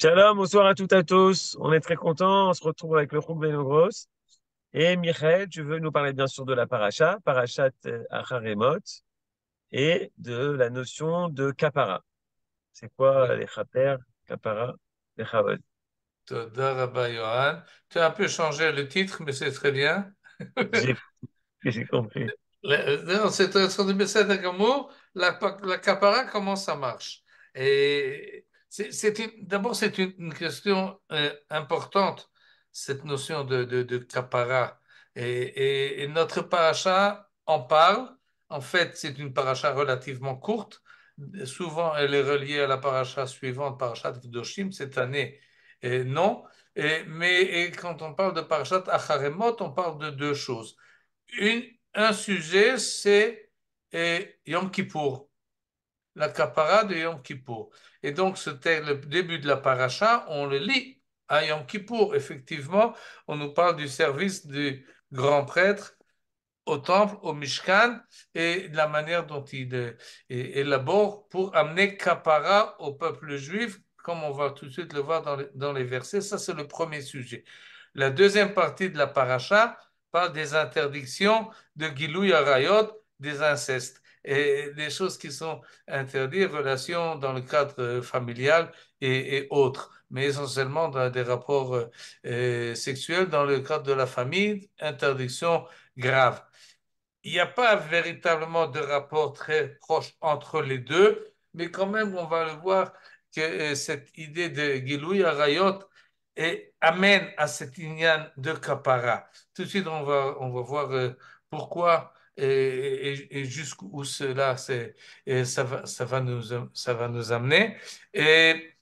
Shalom, bonsoir à toutes et à tous. On est très contents. On se retrouve avec le Chouk Benogros. Et Michael, tu veux nous parler bien sûr de la paracha, parachat Acharemot, et de la notion de kapara. C'est quoi Oui, les chaper, kapara, les chavod? Toda Rabbi Yohan. Tu as un peu changé le titre, mais c'est très bien. J'ai j'ai compris. Non, c'est intéressant de Besséder Gamour, la capara, comment ça marche? Et d'abord, c'est une question importante, cette notion de capara. Et notre paracha en parle. En fait, c'est une paracha relativement courte. Souvent, elle est reliée à la paracha suivante, parachat Kedoshim. Cette année, non. Mais quand on parle de parachat Acharemot, on parle de deux choses. Un sujet, c'est Yom Kippour, la capara de Yom Kippour. Et donc, c'était le début de la paracha, on le lit à Yom Kippour. Effectivement, on nous parle du service du grand prêtre au temple, au Mishkan, et de la manière dont il élabore pour amener capara au peuple juif, comme on va tout de suite le voir dans les versets. Ça, c'est le premier sujet. La deuxième partie de la paracha parle des interdictions de Gilou Arayot, des incestes, et des choses qui sont interdites, relations dans le cadre familial et autres, mais essentiellement dans des rapports sexuels dans le cadre de la famille, interdiction grave. Il n'y a pas véritablement de rapport très proche entre les deux, mais quand même, on va le voir que cette idée de Gilouy Arayot amène à cette inyan de Kapara. Tout de suite, on va voir pourquoi et jusqu'où cela ça va nous amener. Et,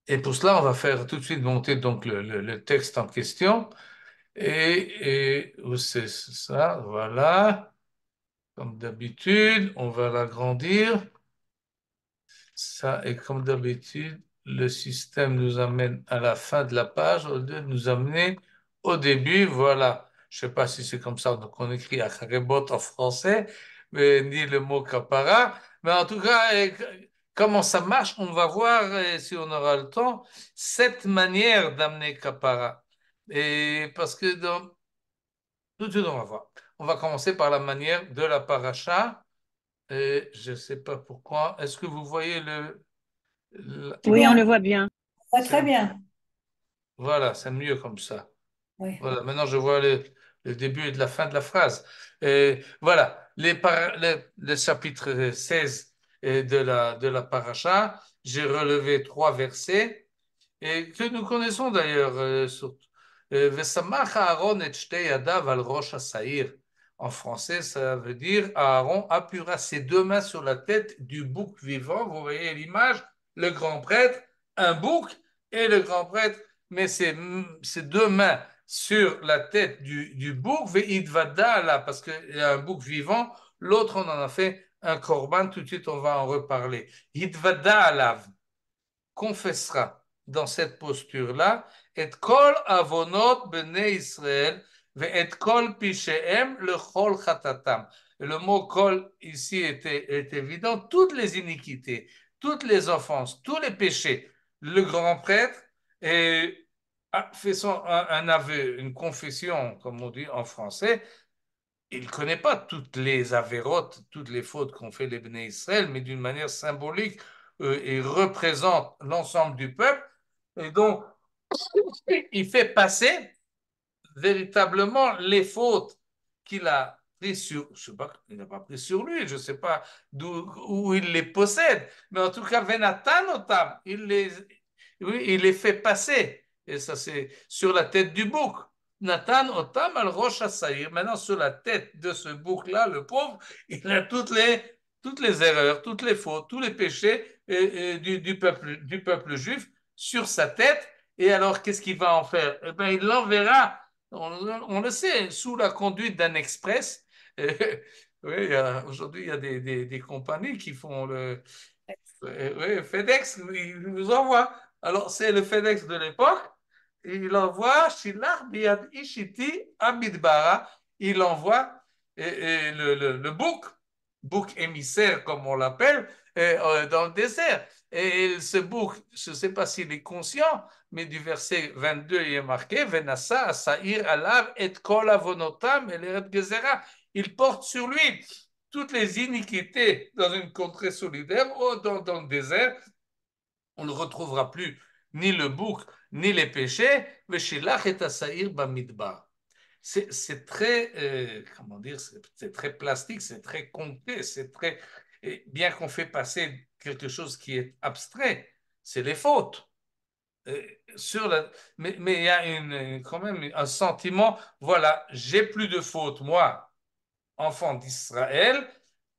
et pour cela, on va faire tout de suite monter donc le texte en question. Où c'est ça? Voilà. Comme d'habitude, on va l'agrandir. Ça, et comme d'habitude, le système nous amène à la fin de la page au lieu de nous amener au début. Voilà. Je ne sais pas si c'est comme ça donc on écrit Acharemot en français, mais ni le mot capara. Mais en tout cas, comment ça marche, on va voir, si on aura le temps, cette manière d'amener capara. Et parce que tout de suite, on va voir. On va commencer par la manière de la paracha. Et je ne sais pas pourquoi. Est-ce que vous voyez Très Oui, on le bien, voit bien. très c'est- bien. voilà, c'est mieux comme ça. Oui. Voilà, maintenant je vois le début et de la fin de la phrase. Et voilà, le chapitre 16 de la paracha, j'ai relevé trois versets et que nous connaissons d'ailleurs surtout. Vesamach Aaron et shtei yadav al rosh hasaïr. En français, ça veut dire Aaron appuiera ses deux mains sur la tête du bouc vivant. Vous voyez l'image, le grand prêtre, un bouc, et le grand prêtre met ses deux mains sur la tête du bouc, ve'idvada là, parce qu'il y a un bouc vivant, l'autre on en a fait un korban, tout de suite on va en reparler. Idvada alav, confessera dans cette posture-là, et kol avonot bnei Israël, et kol pisheem le chol chatatam. Le mot kol ici est évident, toutes les iniquités, toutes les offenses, tous les péchés. Le grand prêtre a fait un aveu, une confession, comme on dit en français. Il ne connaît pas toutes les avérotes, toutes les fautes qu'ont fait les Bnei Israël, mais d'une manière symbolique, il représente l'ensemble du peuple. Et donc, il fait passer véritablement les fautes qu'il a prises sur, je sais pas, il n'a pas pris sur lui, je ne sais pas où il les possède, mais en tout cas, Venatan Otam, oui, il les fait passer. Et ça, c'est sur la tête du bouc. Nathan Otam al Rosh Hassaïr. Maintenant, sur la tête de ce bouc-là, le pauvre, il a toutes les erreurs, toutes les fautes, tous les péchés du peuple juif sur sa tête. Et alors, qu'est-ce qu'il va en faire? Eh bien, il l'enverra, on le sait, sous la conduite d'un express. Oui, aujourd'hui, il y a des compagnies qui font oui, FedEx, il nous envoie. Alors, c'est le FedEx de l'époque. Il envoie Shilach Biyad Ishiti Amidbara. Il envoie le bouc émissaire, comme on l'appelle, dans le désert. Et ce bouc, je ne sais pas s'il est conscient, mais du verset 22, il est marqué, Venassa asaïr alav et kol avonotam eleret gezerah. Il porte sur lui toutes les iniquités dans une contrée solidaire ou dans le désert. On ne retrouvera plus ni le bouc, ni les péchés. Veshilach et asaïr bamidbar. C'est très, comment dire, c'est très plastique, c'est très concret, c'est très, et bien qu'on fait passer quelque chose qui est abstrait, c'est les fautes. Sur la, mais il y a quand même un sentiment, voilà, j'ai plus de fautes, moi, enfant d'Israël,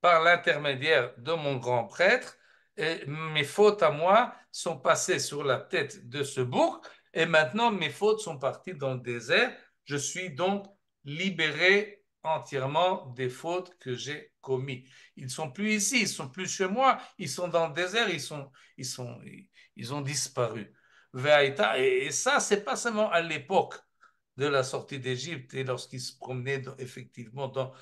par l'intermédiaire de mon grand prêtre, et mes fautes à moi sont passées sur la tête de ce bouc, et maintenant mes fautes sont parties dans le désert. Je suis donc libéré entièrement des fautes que j'ai commises. Ils ne sont plus ici, ils ne sont plus chez moi, ils sont dans le désert, ils ont disparu. Et ça, c'est pas seulement à l'époque de la sortie d'Égypte et lorsqu'ils se promenaient effectivement dans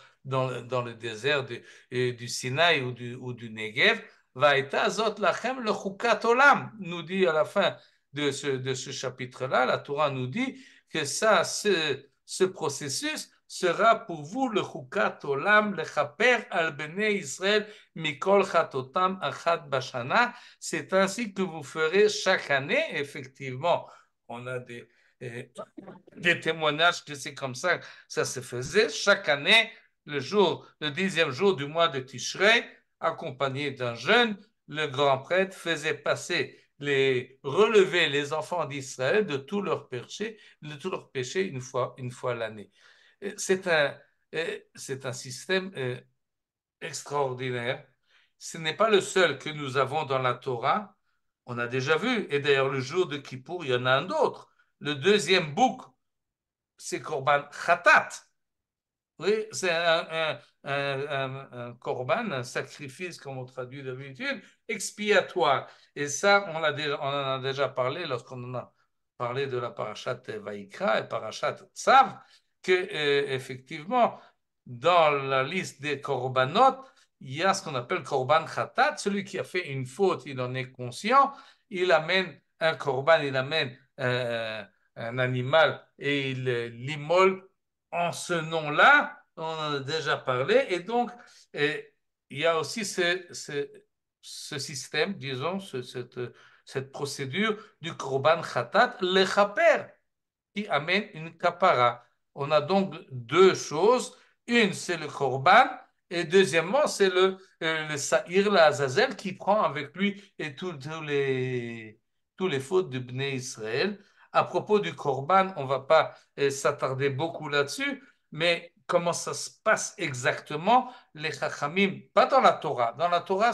le désert du Sinaï ou du Negev. Vaïta zot lachem le chukat olam, nous dit à la fin de ce chapitre-là, la Torah nous dit que ça, ce processus sera pour vous le chukat olam, le chaper al bnei Israël mikol chatotam achat bashana. C'est ainsi que vous ferez chaque année, effectivement. On a des témoignages que c'est comme ça ça se faisait chaque année, le 10e jour du mois de Tishrei, accompagné d'un jeûne, le grand prêtre faisait passer relever les enfants d'Israël de tous leurs péchés, une fois l'année. C'est un système extraordinaire. Ce n'est pas le seul que nous avons dans la Torah. On a déjà vu, et d'ailleurs le jour de Kippour, il y en a un autre. Le deuxième bouc, c'est Korban Khatat. Oui, c'est un korban, un sacrifice, comme on traduit d'habitude, expiatoire. Et ça, on en a déjà parlé lorsqu'on en a parlé de la parashat Vaïkra et parashat Tzav, que effectivement, dans la liste des korbanot, il y a ce qu'on appelle korban khatat. Celui qui a fait une faute, il en est conscient, il amène un korban, il amène un animal et il l'immole en ce nom-là, on en a déjà parlé, et donc il y a aussi ce système, disons, cette procédure du korban khatat, le chaper, qui amène une kapara. On a donc deux choses. Une, c'est le korban, et deuxièmement, c'est le saïr, l'azazel, qui prend avec lui et tous les fautes de Bnei Israël. À propos du korban, on ne va pas s'attarder beaucoup là-dessus, mais comment ça se passe exactement, les chachamim, pas dans la Torah. Dans la Torah,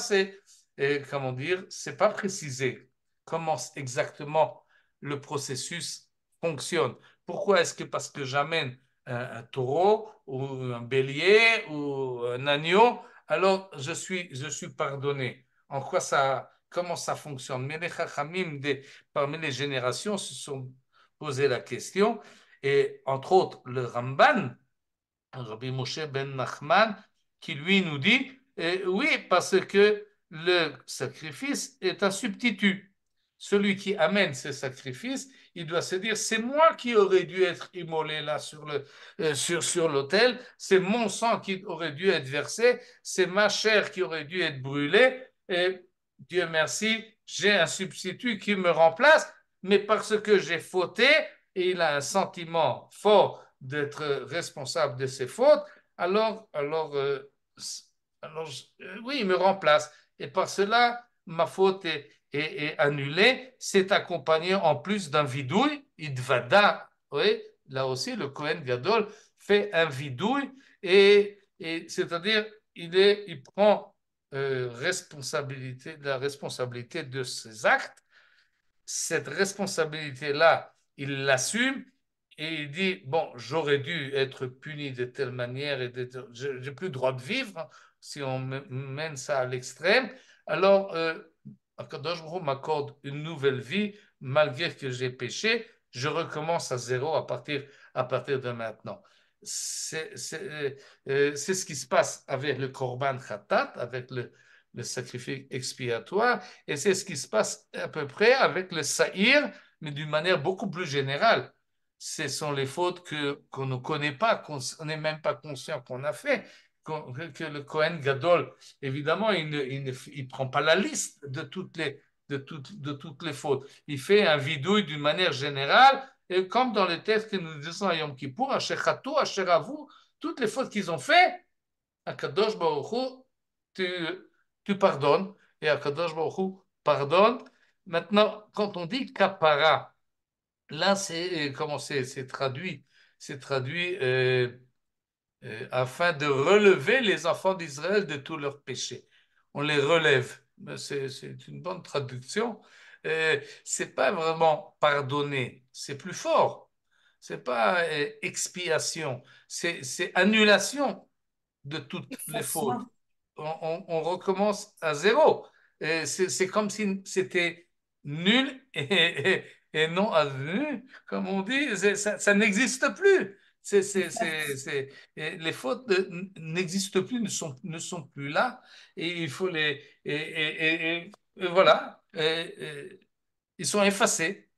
comment dire, c'est pas précisé comment exactement le processus fonctionne. Pourquoi est-ce que parce que j'amène un taureau ou un bélier ou un agneau, alors je suis pardonné. Comment ça fonctionne? Mais les chachamim parmi les générations se sont posé la question, et entre autres le Ramban, Rabbi Moshe ben Nachman, qui lui nous dit, oui, parce que le sacrifice est un substitut. Celui qui amène ce sacrifice, il doit se dire, c'est moi qui aurais dû être immolé là sur l'autel, c'est mon sang qui aurait dû être versé, c'est ma chair qui aurait dû être brûlée, et Dieu merci, j'ai un substitut qui me remplace, mais parce que j'ai fauté, et il a un sentiment fort d'être responsable de ses fautes, oui, il me remplace. Et par cela, ma faute est annulée. C'est accompagné en plus d'un vidouille, idvada. Oui, là aussi, le Kohen Gadol fait un vidouille, et c'est-à-dire, il prend la responsabilité de ses actes. Cette responsabilité-là, il l'assume, et il dit, bon, j'aurais dû être puni de telle manière, et je n'ai plus le droit de vivre si on mène ça à l'extrême. Alors, Akadosh Baruch Hu m'accorde une nouvelle vie, malgré que j'ai péché, je recommence à zéro à partir de maintenant. C'est ce qui se passe avec le Korban Khatat, avec le sacrifice expiatoire. Et c'est ce qui se passe à peu près avec le saïr, mais d'une manière beaucoup plus générale. Ce sont les fautes qu'on ne connaît pas, qu'on n'est même pas conscient qu'on a fait, que le Kohen Gadol, évidemment, il prend pas la liste de toutes les fautes. Il fait un vidouille d'une manière générale, et comme dans les textes que nous disons à Yom Kippour, Asher Chatou, Asher Avu, toutes les fautes qu'ils ont fait, à Kadosh Baruch Hu, tu pardonnes, et à Kadosh Baruch Hu pardonne. Maintenant, quand on dit kapara, là, c'est comment c'est traduit? C'est traduit afin de relever les enfants d'Israël de tous leurs péchés. On les relève. C'est une bonne traduction. C'est pas vraiment pardonner, c'est plus fort. C'est pas expiation, c'est annulation de toutes les fautes. Effacement. On recommence à zéro. C'est comme si c'était nul et non avenu, comme on dit. Ça n'existe plus. Les fautes n'existent plus, ne sont plus là. Et il faut les. Et voilà. Ils sont effacés.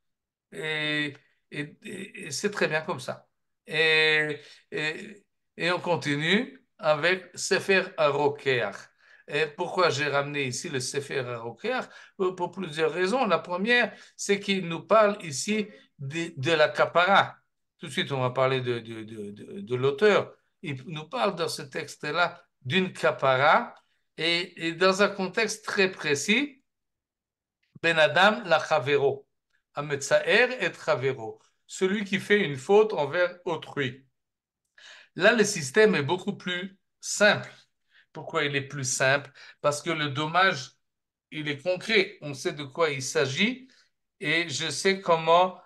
Et, et c'est très bien comme ça. Et, et, et on continue avec Sefer HaRokeach. Et pourquoi j'ai ramené ici le Sefer HaRokeach? Pour plusieurs raisons. La première, c'est qu'il nous parle ici de la kapara. Tout de suite, on va parler de l'auteur. Il nous parle dans ce texte-là d'une kapara et dans un contexte très précis, Ben Adam la Chavero. Ametzaer et Chavero. Celui qui fait une faute envers autrui. Là, le système est beaucoup plus simple. Pourquoi il est plus simple? Parce que le dommage, il est concret. On sait de quoi il s'agit et je sais comment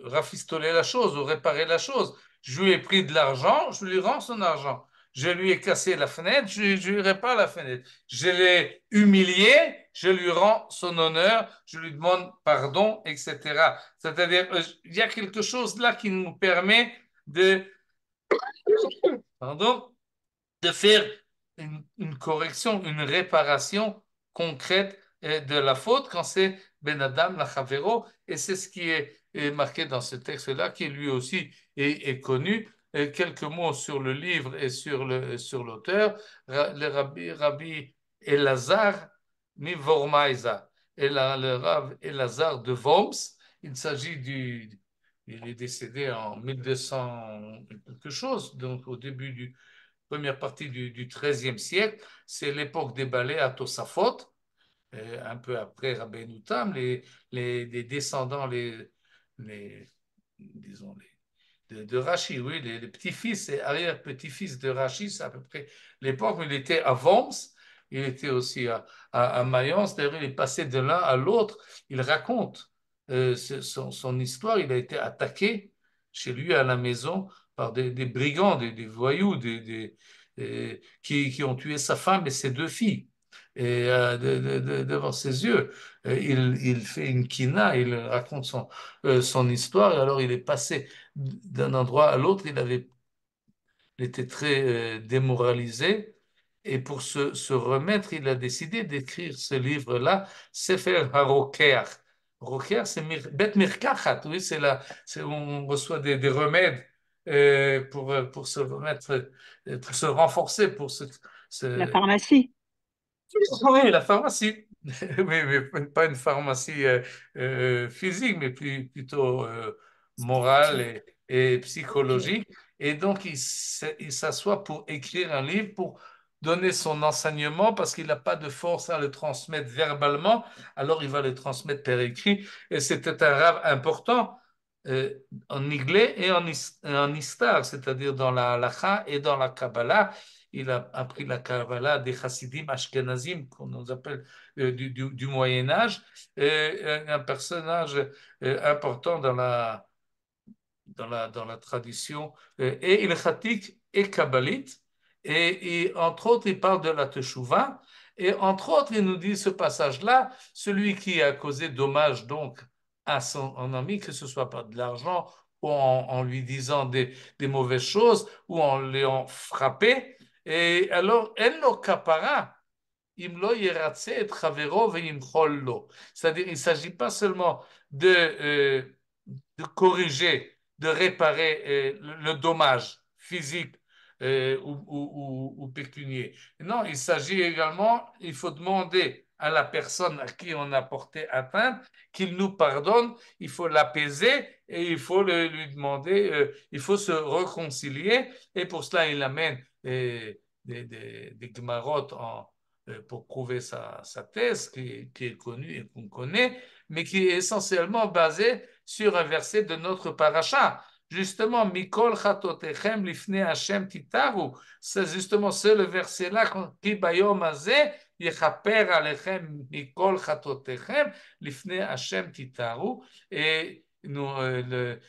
rafistoler la chose ou réparer la chose. Je lui ai pris de l'argent, je lui rends son argent. Je lui ai cassé la fenêtre, je lui répare la fenêtre. Je l'ai humilié, je lui rends son honneur, je lui demande pardon, etc. C'est-à-dire, il y a quelque chose là qui nous permet de, pardon, de faire une correction, une réparation concrète de la faute quand c'est Ben Adam la Chavero. Et c'est ce qui est marqué dans ce texte-là, qui lui aussi est connu. Et quelques mots sur le livre et sur l'auteur. Le Rabbi Elazar Mivormaïza, et le Rav Elazar de Worms. Il s'agit il est décédé en 1200 quelque chose, donc au début première partie du XIIIe siècle. C'est l'époque des ballets à Tosafot, un peu après Rabbeinu Tam, les descendants, disons, de Rachi, oui, les petits-fils et arrière-petits-fils de Rachi, c'est à peu près l'époque où il était à Worms, il était aussi à Mayence. D'ailleurs, il est passé de l'un à l'autre. Il raconte son histoire. Il a été attaqué chez lui à la maison par des brigands, des voyous, qui ont tué sa femme et ses deux filles. Et devant ses yeux, il fait une kina, il raconte son histoire, et alors il est passé d'un endroit à l'autre, il était très démoralisé. Et pour se remettre, il a décidé d'écrire ce livre-là, Sefer HaRokeach. Rokeach, c'est Bet Mirkachat, oui, on reçoit des remèdes pour se remettre, pour se renforcer, La se, pharmacie. oui, la pharmacie. Oui, mais pas une pharmacie physique, mais plutôt morale et psychologique. Et donc, il s'assoit pour écrire un livre, pour donner son enseignement, parce qu'il n'a pas de force à le transmettre verbalement, alors il va le transmettre par écrit. Et c'était un rave important en Niglé et en Istar, c'est-à-dire dans la Halacha et dans la Kabbalah. Il a appris la Kabbalah des Chassidim Ashkenazim, qu'on nous appelle du Moyen Âge, un personnage important dans la tradition et ilchatique et kabbalite. Et entre autres, il parle de la Teshuvah. Et entre autres, il nous dit ce passage-là, celui qui a causé dommage donc à son ami, que ce soit par de l'argent ou en lui disant des mauvaises choses ou en l'ayant frappé. Et alors, elle le capara. Imlo yeratse et chavero veimchol lo. C'est-à-dire, il ne s'agit pas seulement de corriger, de réparer le dommage physique ou pécunier. Non, il s'agit également, il faut demander à la personne à qui on a porté atteinte qu'il nous pardonne, il faut l'apaiser et il faut lui demander, il faut se réconcilier et pour cela il amène des gemarotes pour prouver sa thèse qui est connue et qu'on connaît, mais qui est essentiellement basée sur un verset de notre paracha. Justement, Mikol Chatotechem Lifne Hashem Titaru. C'est justement le verset-là qui Bayom Azeh Yechaper Alechem Mikol Chatotechem Lifne Hashem Titaru. Et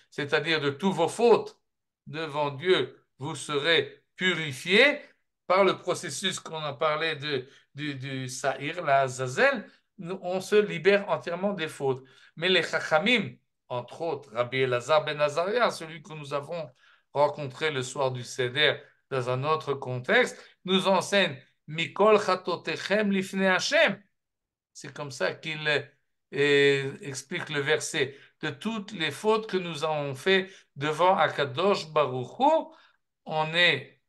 c'est-à-dire de tous vos fautes devant Dieu, vous serez purifiés par le processus qu'on a parlé du Sa'ir, la Azazel. On se libère entièrement des fautes. Mais les Chachamim, entre autres, Rabbi Elazar ben Azaria, celui que nous avons rencontré le soir du Seder dans un autre contexte, nous enseigne Mikol Chatotechem Lifne Hashem. C'est comme ça qu'il explique le verset. De toutes les fautes que nous avons fait devant Akadosh Baruch Hu, on est,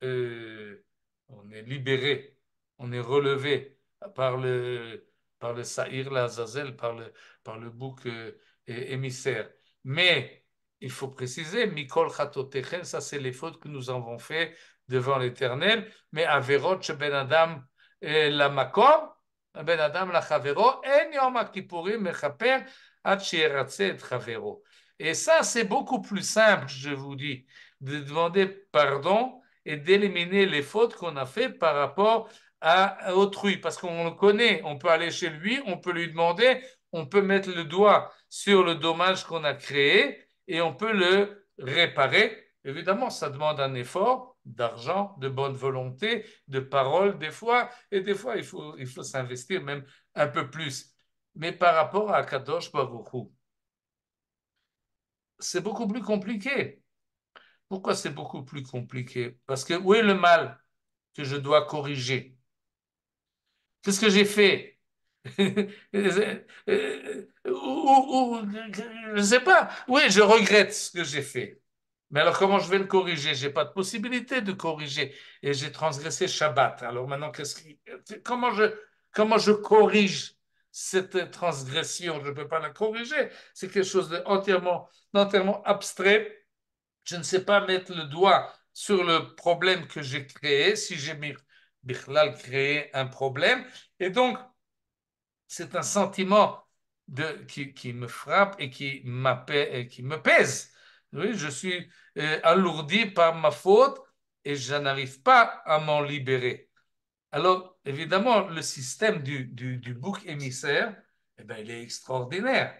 euh, on est libéré, on est relevé par le Sa'ir l'Azazel, par le bouc émissaire. Mais il faut préciser, Mikol Chatotechem, ça c'est les fautes que nous avons fait devant l'Éternel, mais Averot Ben Adam la Makom, Ben Adam la Chavero, En Yom HaKippurim Mechaper Ad Sheyeratze et Chavero. Et ça, c'est beaucoup plus simple, je vous dis, de demander pardon et d'éliminer les fautes qu'on a fait par rapport à autrui, parce qu'on le connaît, on peut aller chez lui, on peut lui demander, on peut mettre le doigt sur le dommage qu'on a créé et on peut le réparer. Évidemment, ça demande un effort d'argent, de bonne volonté, de parole des fois, et des fois, il faut s'investir même un peu plus. Mais par rapport à Kadosh Baruch Hu, c'est beaucoup plus compliqué. Pourquoi c'est beaucoup plus compliqué? Parce que où est le mal que je dois corriger? Qu'est-ce que j'ai fait? Je ne sais pas. Oui, je regrette ce que j'ai fait. Mais alors, comment je vais le corriger? Je n'ai pas de possibilité de corriger. Et j'ai transgressé Shabbat. Alors maintenant, comment je corrige cette transgression? Je ne peux pas la corriger. C'est quelque chose d'entièrement abstrait. Je ne sais pas mettre le doigt sur le problème que j'ai créé, si j'ai Bichlal créé un problème. Et donc, c'est un sentiment qui me frappe et qui me pèse. Oui, je suis alourdi par ma faute et je n'arrive pas à m'en libérer. Alors, évidemment, le système du bouc émissaire, eh ben, il est extraordinaire.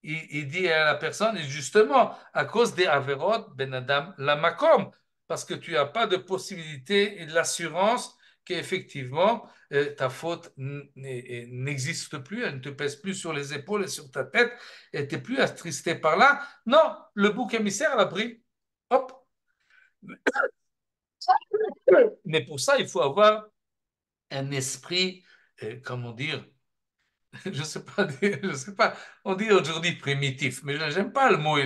Il dit à la personne, et justement, à cause des Averot, Ben Adam, la Makom, parce que tu n'as pas de possibilité et de l'assurance qu'effectivement, ta faute n'existe plus, elle ne te pèse plus sur les épaules et sur ta tête, et tu n'es plus attristé par là. Non, le bouc émissaire l'a pris. Hop. Mais pour ça, il faut avoir un esprit, comment dire, je sais pas, on dit aujourd'hui primitif, mais j'aime pas le mot,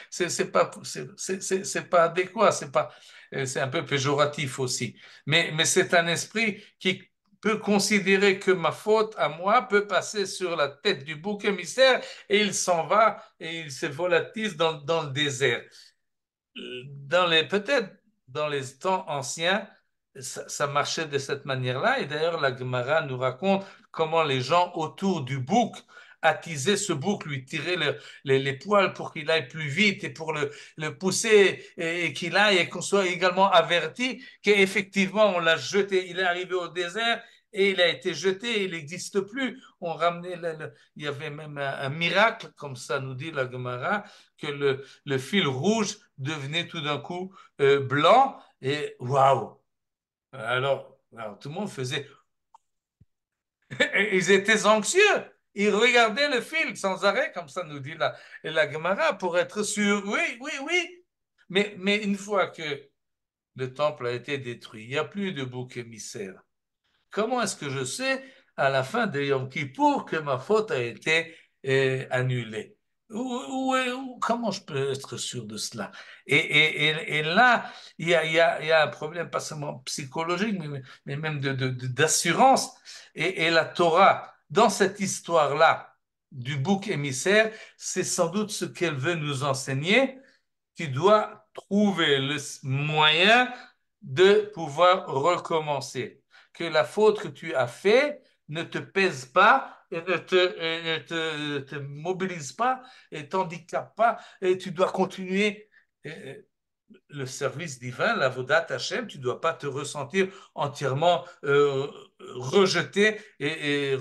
c'est pas adéquat, c'est un peu péjoratif aussi. Mais c'est un esprit qui peut considérer que ma faute à moi peut passer sur la tête du bouc émissaire et il s'en va et il se volatise dans le désert. Peut-être dans les temps anciens, ça marchait de cette manière-là. Et d'ailleurs, la Gemara nous raconte comment les gens autour du bouc attisaient ce bouc, lui tiraient les poils pour qu'il aille plus vite et pour le pousser et qu'il aille et qu'on soit également averti qu'effectivement on l'a jeté. Il est arrivé au désert et il a été jeté, il n'existe plus. On ramenait, il y avait même un miracle, comme ça nous dit la Gemara, que le fil rouge devenait tout d'un coup blanc et waouh! Alors, tout le monde faisait. Ils étaient anxieux. Ils regardaient le fil sans arrêt, comme ça nous dit la Gemara, pour être sûr. Oui, oui, oui. Mais une fois que le temple a été détruit, il n'y a plus de bouc émissaire. Comment est-ce que je sais à la fin de Yom Kippour que ma faute a été annulée? Comment je peux être sûr de cela? Et là, il y a un problème pas seulement psychologique, mais même d'assurance. Et la Torah, dans cette histoire-là du bouc émissaire, c'est sans doute ce qu'elle veut nous enseigner. Tu dois trouver le moyen de pouvoir recommencer. Que la faute que tu as faite ne te pèse pas et ne te mobilise pas et t'handicape pas et tu dois continuer le service divin, la Vodat Hashem, tu ne dois pas te ressentir entièrement rejeté et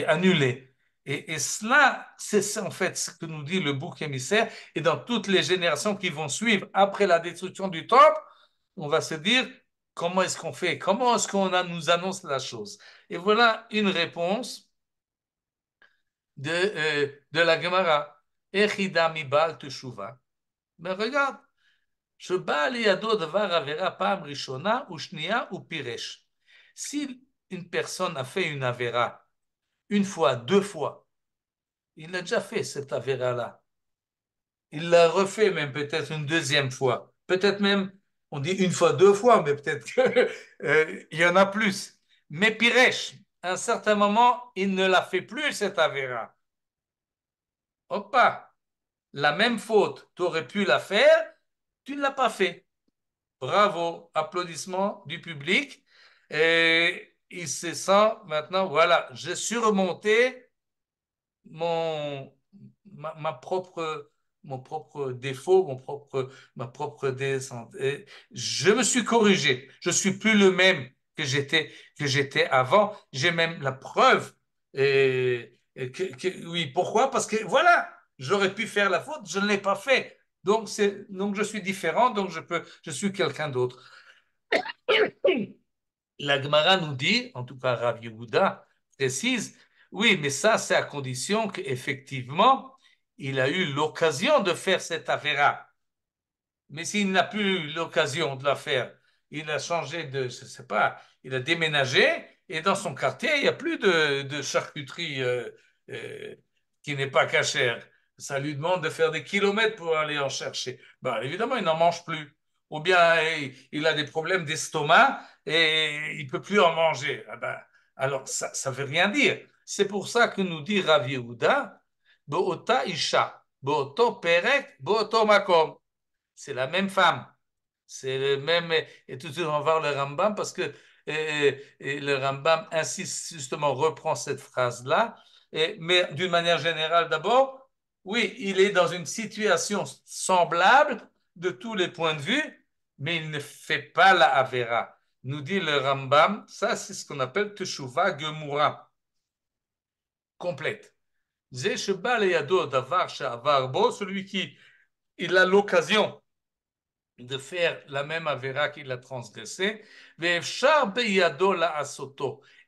annulé. Et cela, c'est en fait ce que nous dit le bouc émissaire. Et dans toutes les générations qui vont suivre après la destruction du temple, on va se dire comment est-ce qu'on fait, comment est-ce qu'on nous annonce la chose. Et voilà une réponse de la Gemara. Echida mi bal teshuva. Mais regarde, שבא לידו דבר עבירה פעם ראשונה ושנייה ופירש. Si une personne a fait une avéra une fois, deux fois, il a déjà fait cette avéra-là. Il l'a refait même peut-être une deuxième fois. Peut-être même, on dit une fois, deux fois, mais peut-être qu'il y en a plus. Mais Piresh, à un certain moment, il ne la fait plus cette avéra. Hop, la même faute, tu aurais pu la faire, tu ne l'as pas fait. Bravo, applaudissements du public. Et il se sent maintenant, voilà, j'ai surmonté mon, mon propre défaut, ma propre descente. Et je me suis corrigé. Je suis plus le même que j'étais avant. J'ai même la preuve. Oui, pourquoi? Parce que voilà, j'aurais pu faire la faute, je ne l'ai pas fait. Donc je suis différent, donc je suis quelqu'un d'autre. La Gemara nous dit, en tout cas Rav Yehuda précise, oui, mais ça c'est à condition qu'effectivement il a eu l'occasion de faire cette affaire. Mais s'il n'a plus eu l'occasion de la faire, il a changé de, je ne sais pas, il a déménagé et dans son quartier il n'y a plus de charcuterie qui n'est pas cachère. Ça lui demande de faire des kilomètres pour aller en chercher. Ben, évidemment, il n'en mange plus. Ou bien il a des problèmes d'estomac et il ne peut plus en manger. Ah ben, alors, ça ne veut rien dire. C'est pour ça que nous dit Rav Yehuda, Bo'ota Isha, Bo'oto Perek, Bo'oto Makom. C'est la même femme. C'est le même. Et tout de suite, on va voir le Rambam parce que le Rambam insiste justement, reprend cette phrase-là. Mais d'une manière générale, d'abord, oui, il est dans une situation semblable de tous les points de vue, mais il ne fait pas la Avera. Nous dit le Rambam, ça c'est ce qu'on appelle Teshuvah Gemura, complète. Celui qui il a l'occasion de faire la même avéra qu'il a transgressé.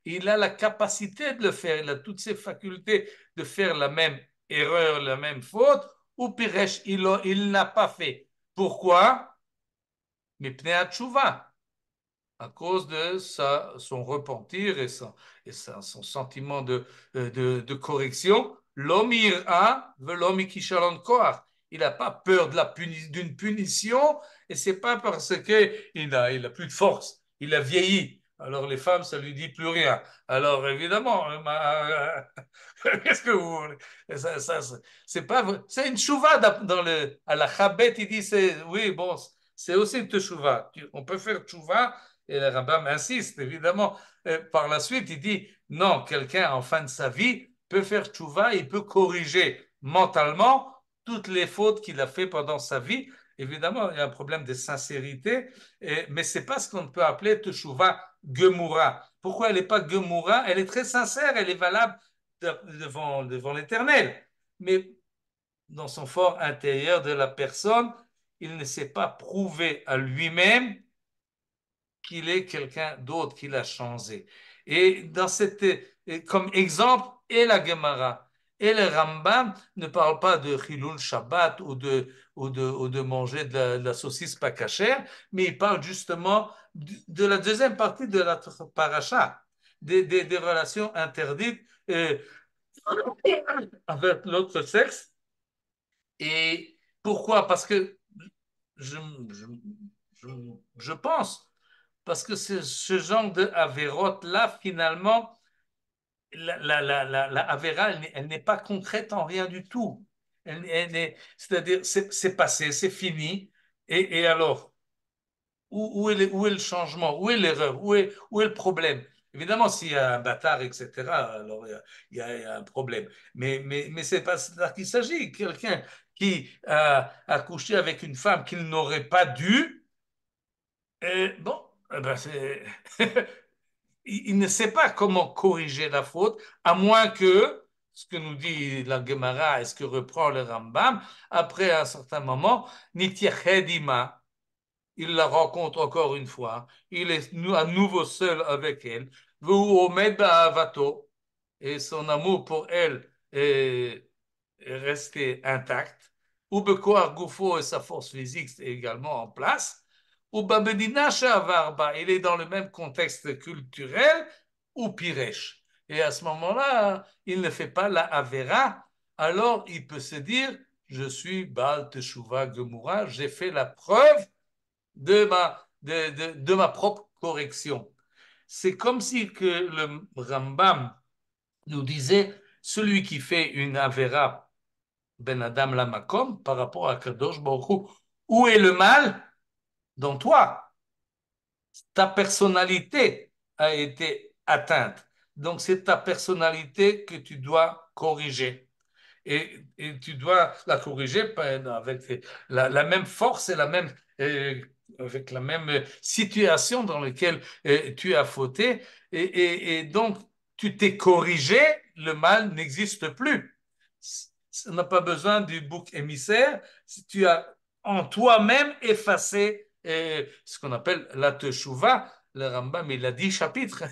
Il a la capacité de le faire, il a toutes ses facultés de faire la même erreur, la même faute, ou piresh, il n'a pas fait. Pourquoi? Mais à cause de son repentir son sentiment de correction. L'homme ira, l'homme kishalon koach. Il n'a pas peur d'une punition et c'est pas parce qu'il a plus de force, il a vieilli. Alors les femmes, ça lui dit plus rien. Alors évidemment, qu'est-ce que vous voulez? C'est pas, c'est une chouva à la Chabet, il dit, oui, bon, c'est aussi une chouva. On peut faire chouva et le Rambam insiste, évidemment. Par la suite, il dit, non, quelqu'un en fin de sa vie peut faire tchouva, il peut corriger mentalement toutes les fautes qu'il a fait pendant sa vie. Évidemment, il y a un problème de sincérité, mais ce n'est pas ce qu'on peut appeler tchouva gemura. Pourquoi elle n'est pas gemura? Elle est très sincère, elle est valable devant l'Éternel. Mais dans son fort intérieur de la personne, il ne s'est pas prouvé à lui-même qu'il est quelqu'un d'autre, qu'il a changé. Et dans cette, comme exemple, et la Gemara, Et le Rambam ne parle pas de Chilul Shabbat ou de manger de la saucisse pas cachère, mais il parle justement de la deuxième partie de la paracha, des relations interdites avec l'autre sexe. Et pourquoi? Parce que je, je, je, je pense, parce que ce genre de avérote-là, finalement, la Avera, elle n'est pas concrète en rien du tout. C'est-à-dire, c'est passé, c'est fini. Et alors, où est le changement? Où est l'erreur? Où est le problème? Évidemment, s'il y a un bâtard, etc., alors il y a un problème. Mais c'est pas ça qu'il s'agit. Quelqu'un qui a couché avec une femme qu'il n'aurait pas dû, bon, ben il ne sait pas comment corriger la faute, à moins que, ce que nous dit la Gemara et ce que reprend le Rambam, après un certain moment, Nitiachedima, il la rencontre encore une fois, il est à nouveau seul avec elle, et son amour pour elle est resté intact, ou Bekoar Goufo et sa force physique est également en place, ou Babedina Shavarba, il est dans le même contexte culturel, ou Piresh. Et à ce moment-là, il ne fait pas la Avera, alors il peut se dire, je suis Baal Teshuvah Gemura, j'ai fait la preuve de ma propre correction. C'est comme si que le Rambam nous disait, celui qui fait une Avera Ben Adam Lamakom par rapport à Kadosh Baruch Hu, où est le mal dans toi? Ta personnalité a été atteinte. Donc c'est ta personnalité que tu dois corriger. Et tu dois la corriger avec la même force et avec la même situation dans laquelle tu as fauté. Et donc, tu t'es corrigé, le mal n'existe plus. On n'a pas besoin du bouc émissaire. Si tu as en toi-même effacé ce qu'on appelle la teshuva, le Rambam, il a 10 chapitres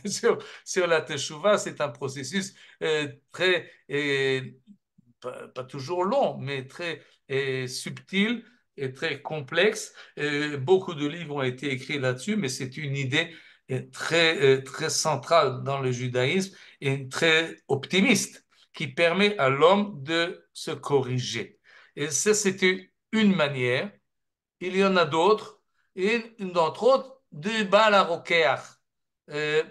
sur la teshuva. C'est un processus très pas toujours long, mais très subtil et très complexe. Beaucoup de livres ont été écrits là-dessus, mais c'est une idée très centrale dans le judaïsme et très optimiste qui permet à l'homme de se corriger. Et ça, c'était une manière. Il y en a d'autres. Et d'entre autres, de Baal HaRokeach. Euh,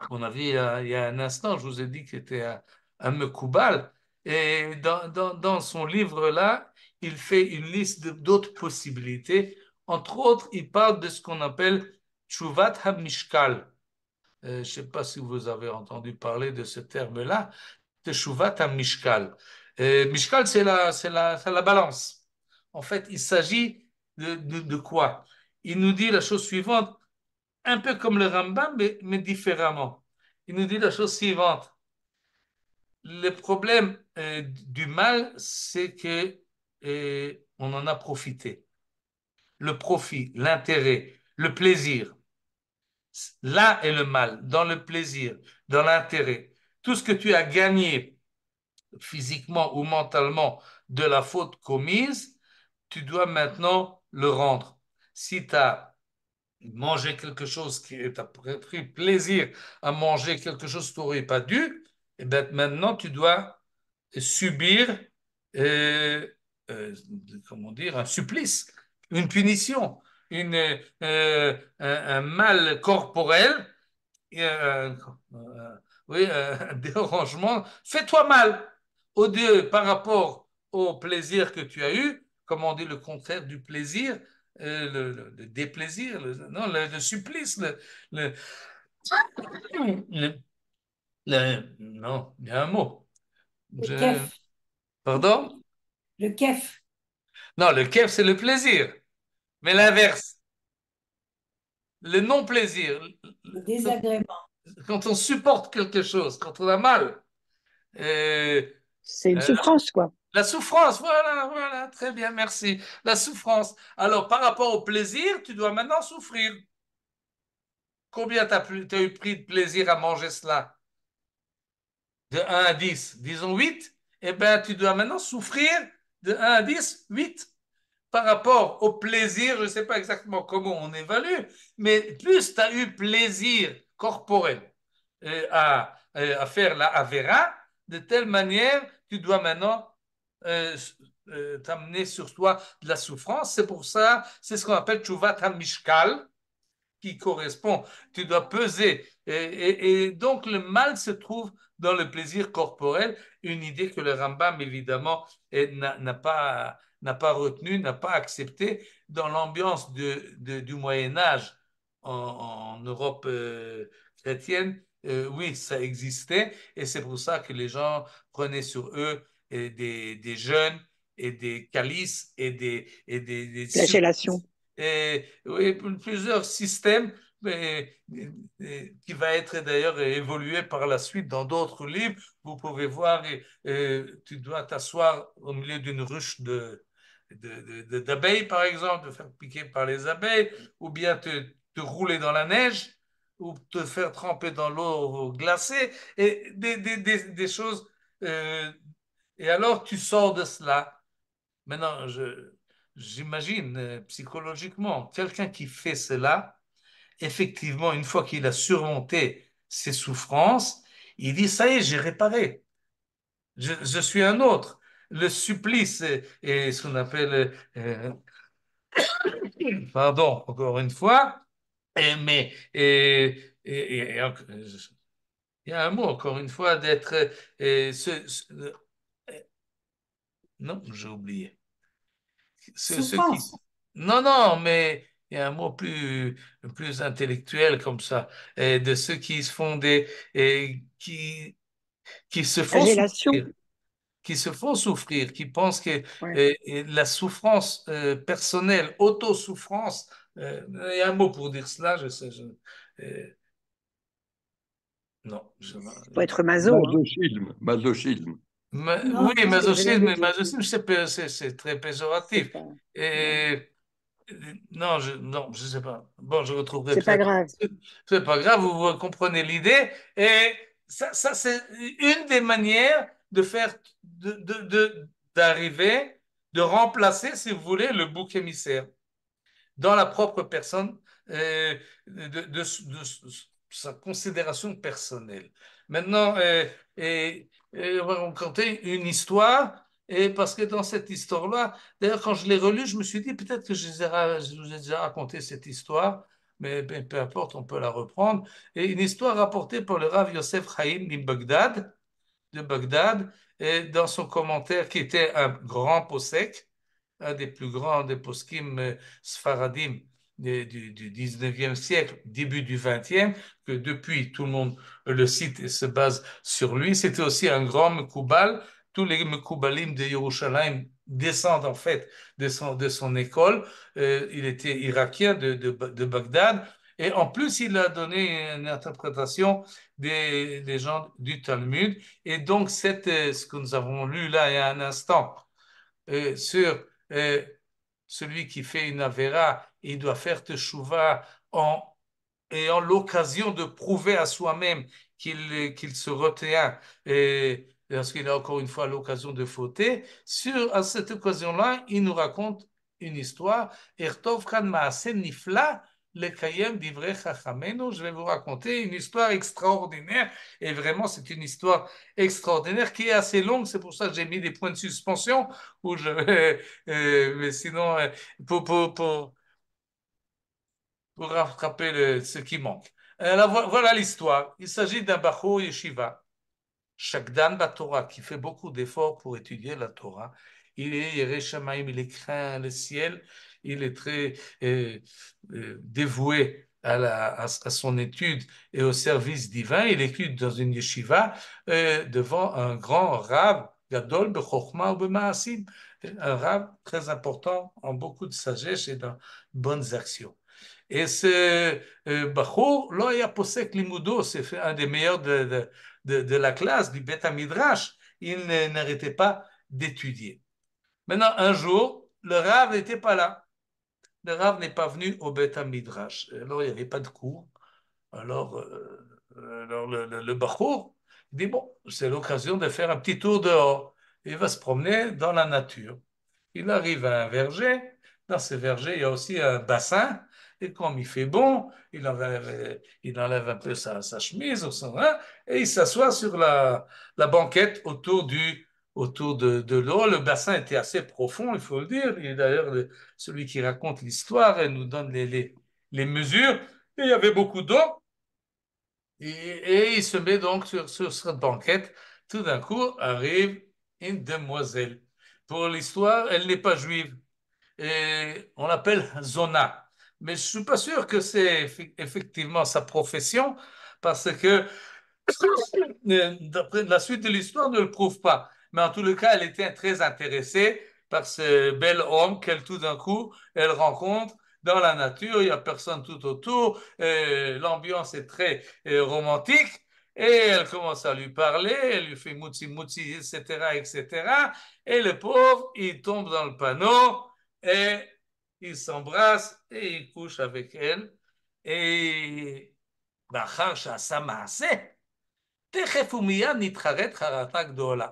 on a vu il y a un instant, je vous ai dit que c'était un Mekoubal. Et dans son livre-là, il fait une liste d'autres possibilités. Entre autres, il parle de ce qu'on appelle Tchouvat HaMishkal. Je ne sais pas si vous avez entendu parler de ce terme-là, de Tchouvat HaMishkal. Mishkal, c'est la balance. En fait, il s'agit de quoi? Il nous dit la chose suivante, un peu comme le Rambam, mais différemment. Il nous dit la chose suivante. Le problème du mal, c'est que on en a profité. Le profit, l'intérêt, le plaisir. Là est le mal, dans le plaisir, dans l'intérêt. Tout ce que tu as gagné physiquement ou mentalement de la faute commise, tu dois maintenant le rendre. Si tu as manger quelque chose qui tu as pris plaisir à manger quelque chose que tu n'aurais pas dû, et bien maintenant tu dois subir, euh, euh, comment dire, un supplice, une punition, un mal corporel, euh, oui, un dérangement. Fais-toi mal au Dieu par rapport au plaisir que tu as eu, comme on dit le contraire du plaisir, le déplaisir, non, le supplice, le- le- non, il y a un mot. Le Je- kef. pardon? Le kef. Non, le kef, c'est le plaisir. Mais l'inverse, le non-plaisir, Le désagrément. quand on supporte quelque chose, quand on a mal, euh, C'est une euh, souffrance, quoi. la souffrance, voilà, très bien, merci. La souffrance. Alors, par rapport au plaisir, tu dois maintenant souffrir. Combien t'as eu pris de plaisir à manger cela? De 1 à 10, disons 8. eh bien, tu dois maintenant souffrir de 1 à 10, 8 par rapport au plaisir, je ne sais pas exactement comment on évalue, mais plus tu as eu plaisir corporel à faire la Avera, de telle manière, tu dois maintenant euh, t'amener sur toi de la souffrance. C'est pour ça, c'est ce qu'on appelle Tchouvat HaMishkal, qui correspond. Tu dois peser. Et donc, le mal se trouve dans le plaisir corporel, une idée que le Rambam, évidemment, n'a pas retenu, n'a pas accepté dans l'ambiance du Moyen Âge en Europe chrétienne. Oui, ça existait et c'est pour ça que les gens prenaient sur eux des jeûnes et des calices et des Flagellation. et, oui, plusieurs systèmes qui va être d'ailleurs évolué par la suite dans d'autres livres. Vous pouvez voir, tu dois t'asseoir au milieu d'une ruche d'abeilles, par exemple, te faire piquer par les abeilles, ou bien te rouler dans la neige, ou te faire tremper dans l'eau glacée, et des choses. euh, et alors, tu sors de cela. Maintenant, j'imagine psychologiquement, quelqu'un qui fait cela, effectivement, une fois qu'il a surmonté ses souffrances, il dit, ça y est, j'ai réparé. Je suis un autre. Le supplice est ce qu'on appelle, pardon, encore une fois, mais il y a un mot, encore une fois, d'être... non, j'ai oublié. Ceux qui... Souffrance. Non, non, mais il y a un mot plus intellectuel comme ça, de ceux qui se font qui se font Flagellation. souffrir, qui pensent que Ouais. la souffrance personnelle, autosouffrance, il y a un mot pour dire cela, je sais, euh, non, Faut être maso, hein. Masochisme, masochisme. Non, oui, non, C'est ce que je viens de dire. masochisme, c'est très C'est péjoratif. pas, ouais. Et, non, je sais pas. Bon, je retrouverai C'est pas peut-être. grave. C'est pas grave, vous comprenez l'idée. Et ça c'est une des manières de faire, d'arriver, de remplacer, si vous voulez, le bouc émissaire dans la propre personne de sa considération personnelle. Maintenant, on va raconter une histoire. Et parce que dans cette histoire-là, d'ailleurs, quand je l'ai relue, je me suis dit peut-être que je vous ai déjà raconté cette histoire, mais peu importe, on peut la reprendre. Et une histoire rapportée par le Rav Yosef Chaim de Bagdad, et dans son commentaire, qui était un grand possèque, un des plus grands des poskim sfaradim du 19e siècle, début du 20e, que depuis tout le monde le cite et se base sur lui. C'était aussi un grand Mekoubal. Tous les Mekoubalim de Yerushalayim descendent en fait de son école. Il était irakien de Bagdad. Et en plus, il a donné une interprétation des gens du Talmud. Et donc, ce que nous avons lu là il y a un instant, sur euh, celui qui fait une avéra, il doit faire teshuva en ayant l'occasion de prouver à soi-même qu'il se retient, parce qu'il a encore une fois l'occasion de fauter. À cette occasion-là, il nous raconte une histoire. Ertov kan maaseh nifla lekayem divrei chachamenu. Je vais vous raconter une histoire extraordinaire. Et vraiment, c'est une histoire extraordinaire qui est assez longue. C'est pour ça que j'ai mis des points de suspension. Mais sinon, pour rattraper ce qui manque. Alors, voilà l'histoire. Il s'agit d'un Bachor Yeshiva, Shagdan Batorah, qui fait beaucoup d'efforts pour étudier la Torah. Il est Yerei Shamayim, il craint le ciel, il est très dévoué à son étude et au service divin. Il étudie dans une yeshiva devant un grand rave, Gadol Bechokma ou Bemaasim, un rave très important en beaucoup de sagesse et dans bonnes actions. Et ce Bachour, là, il a posé Limudo, c'est un des meilleurs de la classe, du Beth Midrash. Il n'arrêtait pas d'étudier. Maintenant, un jour, le Rav n'était pas là. Le Rav n'est pas venu au Beth Midrash. Alors, il n'y avait pas de cours. Alors le Bachour dit, bon, c'est l'occasion de faire un petit tour dehors. il va se promener dans la nature. Il arrive à un verger. Dans ce verger, il y a aussi un bassin. Et comme il fait bon, il enlève un peu sa chemise ou son, hein, et il s'assoit sur la banquette autour de l'eau. Le bassin était assez profond, il faut le dire. Et d'ailleurs, celui qui raconte l'histoire nous donne les mesures. Et il y avait beaucoup d'eau. Et il se met donc sur cette banquette. Tout d'un coup, arrive une demoiselle. Pour l'histoire, elle n'est pas juive. Et on l'appelle Zona. Mais je ne suis pas sûr que c'est effectivement sa profession, parce que d'après la suite de l'histoire ne le prouve pas. Mais en tout le cas, elle était très intéressée par ce bel homme qu'elle tout d'un coup, elle rencontre dans la nature, il n'y a personne tout autour, l'ambiance est très romantique, et elle commence à lui parler, elle lui fait moutsi moutsi, etc., etc., et le pauvre, il tombe dans le panneau, et il s'embrasse, et il couche avec elle, et לאחר שעשה מעשה, תכף ומיד נתחרט חרטה גדולה.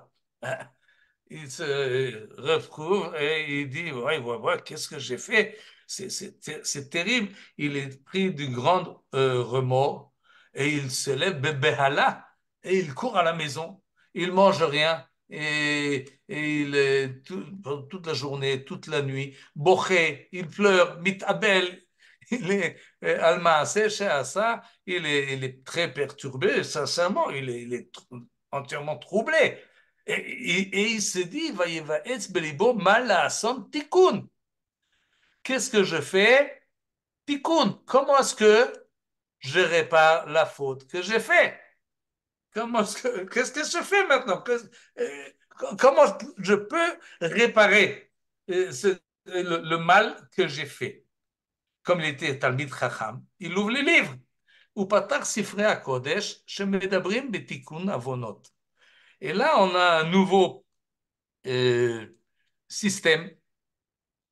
Il se retrouve et il dit, ouais, ouais, ouais, qu'est-ce que j'ai fait? C'est terrible. Il est pris du grand remords et il se lève behala et il court à la maison. Il mange rien et il est toute la journée, toute la nuit, boché, il pleure, mitabel. Il est al-Maaseh ça, il est très perturbé, sincèrement, il est entièrement troublé. Et il se dit, tikkun. Qu'est-ce que je fais? Tikkun. Comment est-ce que je répare la faute que j'ai faite? Qu'est-ce que je fais maintenant? Comment je peux réparer le mal que j'ai fait? Comme il était Talmid Chacham, il ouvre les livres. Ou patar sifrei HaKodesh, shemedabrim betikun avonot. Et là, on a un nouveau système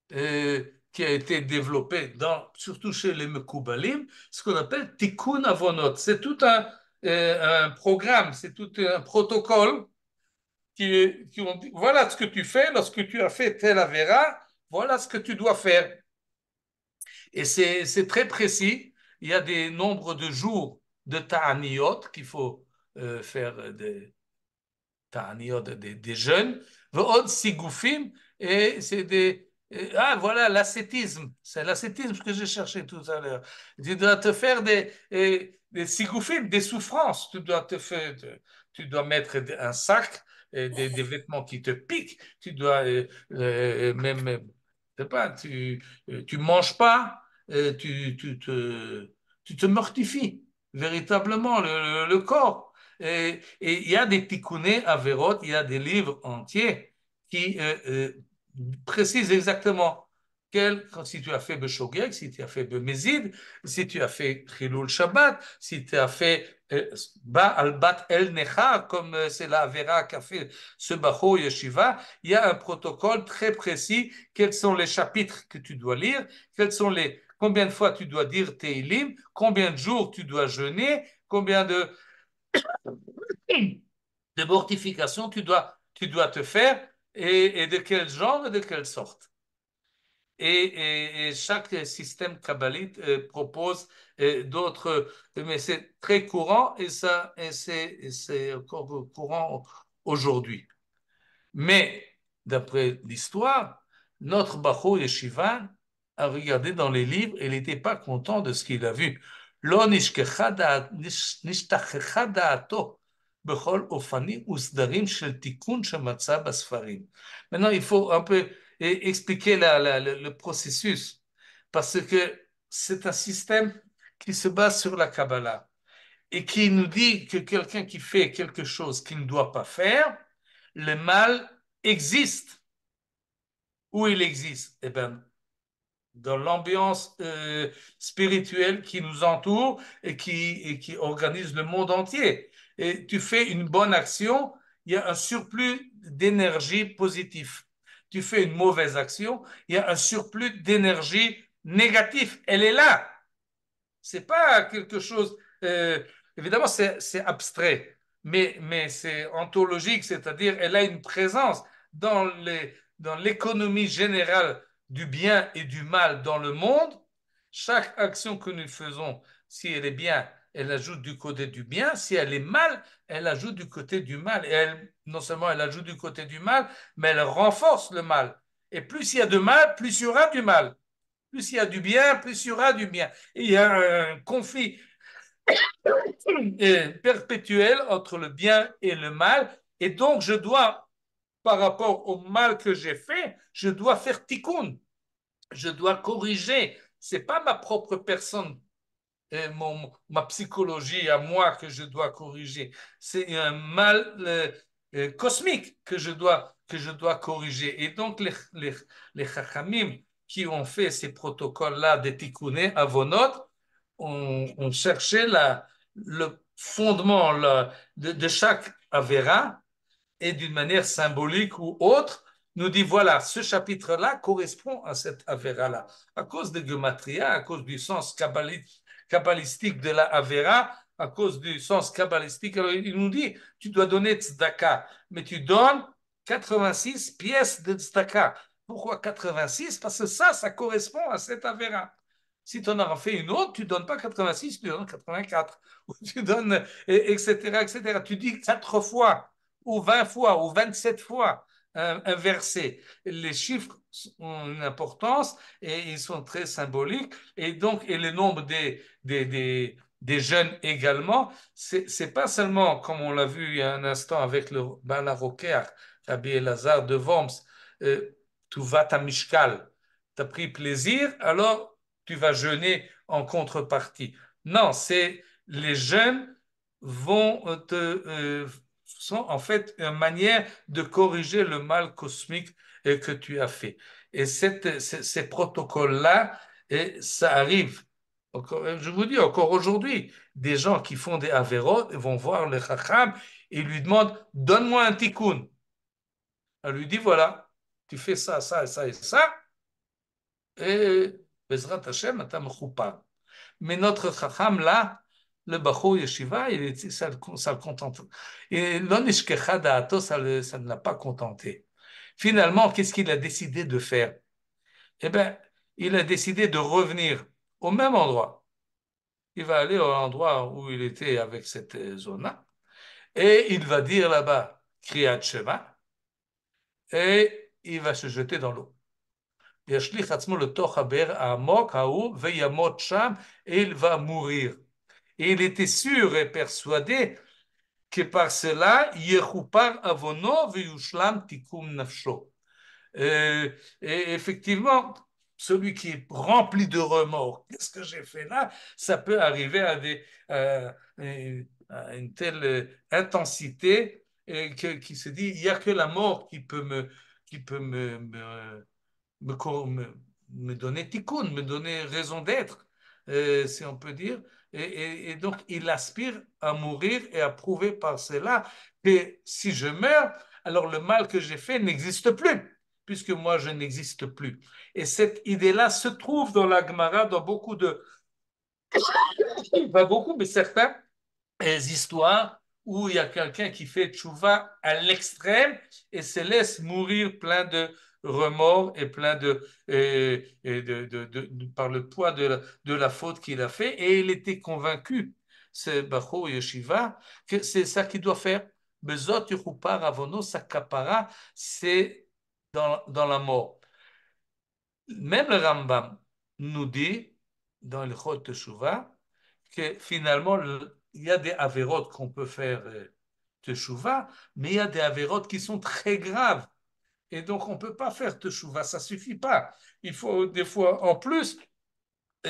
qui a été développé surtout chez les Mekoubalim, ce qu'on appelle Tikkun Avonot. C'est tout un programme, c'est tout un protocole qui ont dit, voilà ce que tu fais lorsque tu as fait tel avéra, voilà ce que tu dois faire. Et c'est très précis. Il y a des nombres de jours de ta'aniyot qu'il faut faire ta'aniyot des jeunes, ve'od sigoufim, et c'est ah, voilà, l'ascétisme. C'est l'ascétisme que j'ai cherché tout à l'heure. Tu dois te faire des sigoufim, des souffrances. Tu dois mettre un sac, des vêtements qui te piquent. Tu dois même, je sais pas, tu manges pas, tu te mortifies véritablement le corps. Et il y a des tikkunei averot, il y a des livres entiers qui précisent exactement si tu as fait Beshogeg, si tu as fait Bemezid, si tu as fait Chilul Shabbat, si tu as fait Ba al Bat El Necha, comme c'est la Avera qu'a fait ce Bacho Yeshiva, il y a un protocole très précis. Quels sont les chapitres que tu dois lire, combien de fois tu dois dire Teilim, combien de jours tu dois jeûner, combien de mortification tu dois te faire et de quel genre et de quelle sorte. Et chaque système kabbalite propose d'autres, mais c'est très courant et c'est encore courant aujourd'hui. Mais d'après l'histoire, notre Bachou Yeshiva a regardé dans les livres et il n'était pas content de ce qu'il a vu. Lo nishtachecha da'ato bechol ofani usdarim shel tikkun shematza basfarim. Maintenant, il faut un peu expliquer le processus parce que c'est un système qui se base sur la Kabbalah et qui nous dit que quelqu'un qui fait quelque chose qu'il ne doit pas faire, le mal existe. Où il existe? Eh bien, dans l'ambiance spirituelle qui nous entoure et qui organise le monde entier. Et tu fais une bonne action, il y a un surplus d'énergie positive. Tu fais une mauvaise action, il y a un surplus d'énergie négative. Elle est là. C'est pas quelque chose. Évidemment, c'est abstrait. mais c'est ontologique, c'est-à-dire elle a une présence dans l'économie générale du bien et du mal dans le monde. Chaque action que nous faisons, si elle est bien, elle ajoute du côté du bien. Si elle est mal, elle ajoute du côté du mal. Et elle, non seulement elle ajoute du côté du mal, mais elle renforce le mal. Et plus il y a de mal, plus il y aura du mal. Plus il y a du bien, plus il y aura du bien. Et il y a un conflit perpétuel entre le bien et le mal. Et donc, je dois, par rapport au mal que j'ai fait, je dois faire tikkun. Je dois corriger. C'est pas ma propre personne, ma psychologie à moi que je dois corriger. C'est un mal cosmique que je dois corriger. Et donc, les chachamim qui ont fait ces protocoles-là des tikkuné avonot ont cherché le fondement de chaque avéra et d'une manière symbolique ou autre, nous dit voilà, ce chapitre-là correspond à cette avéra-là. À cause de Gematria, à cause du sens kabbalistique de la avéra, à cause du sens kabbalistique, alors il nous dit tu dois donner tzedaka, mais tu donnes 86 pièces de tzedaka. Pourquoi 86? Parce que ça correspond à cette avéra. Si tu en as fait une autre, tu ne donnes pas 86, tu donnes 84. Ou tu donnes, etc., etc. Tu dis 4 fois ou 20 fois ou 27 fois un verset. Les chiffres ont une importance et ils sont très symboliques. Et donc, et le nombre des jeunes également, c'est pas seulement, comme on l'a vu il y a un instant avec le Bala Roker, Rabbi Elazar de Worms, tu vas ta Mishkal, tu as pris plaisir, alors tu vas jeûner en contrepartie. Non, c'est les jeunes vont sont en fait une manière de corriger le mal cosmique que tu as fait. Et ces protocoles-là, ça arrive. Je vous dis encore aujourd'hui, des gens qui font des avérotes vont voir le chacham et lui demandent donne-moi un tikkun. Elle lui dit voilà, tu fais ça, ça, et ça et ça, et Bezrat Hashem, אתה מכופר. Mais notre chacham là, le Bachou Yeshiva, ça le contente. Et l'onishkecha da'ato, ça ne l'a pas contenté. Finalement, qu'est-ce qu'il a décidé de faire? Eh bien, il a décidé de revenir au même endroit. Il va aller au endroit où il était avec cette zone-là, et il va dire là-bas, Kriyat Shema, et il va se jeter dans l'eau. ישליך עצמו לתוך הבאר העמוק ההוא וימות שם, et il va mourir. Et il était sûr et persuadé que par cela, Yechupar avono veyushlam tikum nafsho. Et effectivement, celui qui est rempli de remords, qu'est-ce que j'ai fait là? Ça peut arriver à une telle intensité qui se dit, il n'y a que la mort qui peut me donner tikkun, me donner raison d'être, si on peut dire. Et donc, il aspire à mourir et à prouver par cela que si je meurs, alors le mal que j'ai fait n'existe plus, puisque moi, je n'existe plus. Et cette idée-là se trouve dans la Gemara, dans pas beaucoup, mais certaines histoires où il y a quelqu'un qui fait tchouva à l'extrême et se laisse mourir plein de remords et plein par le poids de la faute qu'il a fait. Et il était convaincu, ce Bachou Yeshiva, que c'est ça qu'il doit faire. Bezot yuchupar avono sakapara, c'est dans la mort. Même le Rambam nous dit, dans le Chot Teshuvah, que finalement, il y a des avérotes qu'on peut faire Teshuvah, mais il y a des avérotes qui sont très graves. Et donc, on ne peut pas faire Teshuvah, ça ne suffit pas. Il faut des fois, en plus,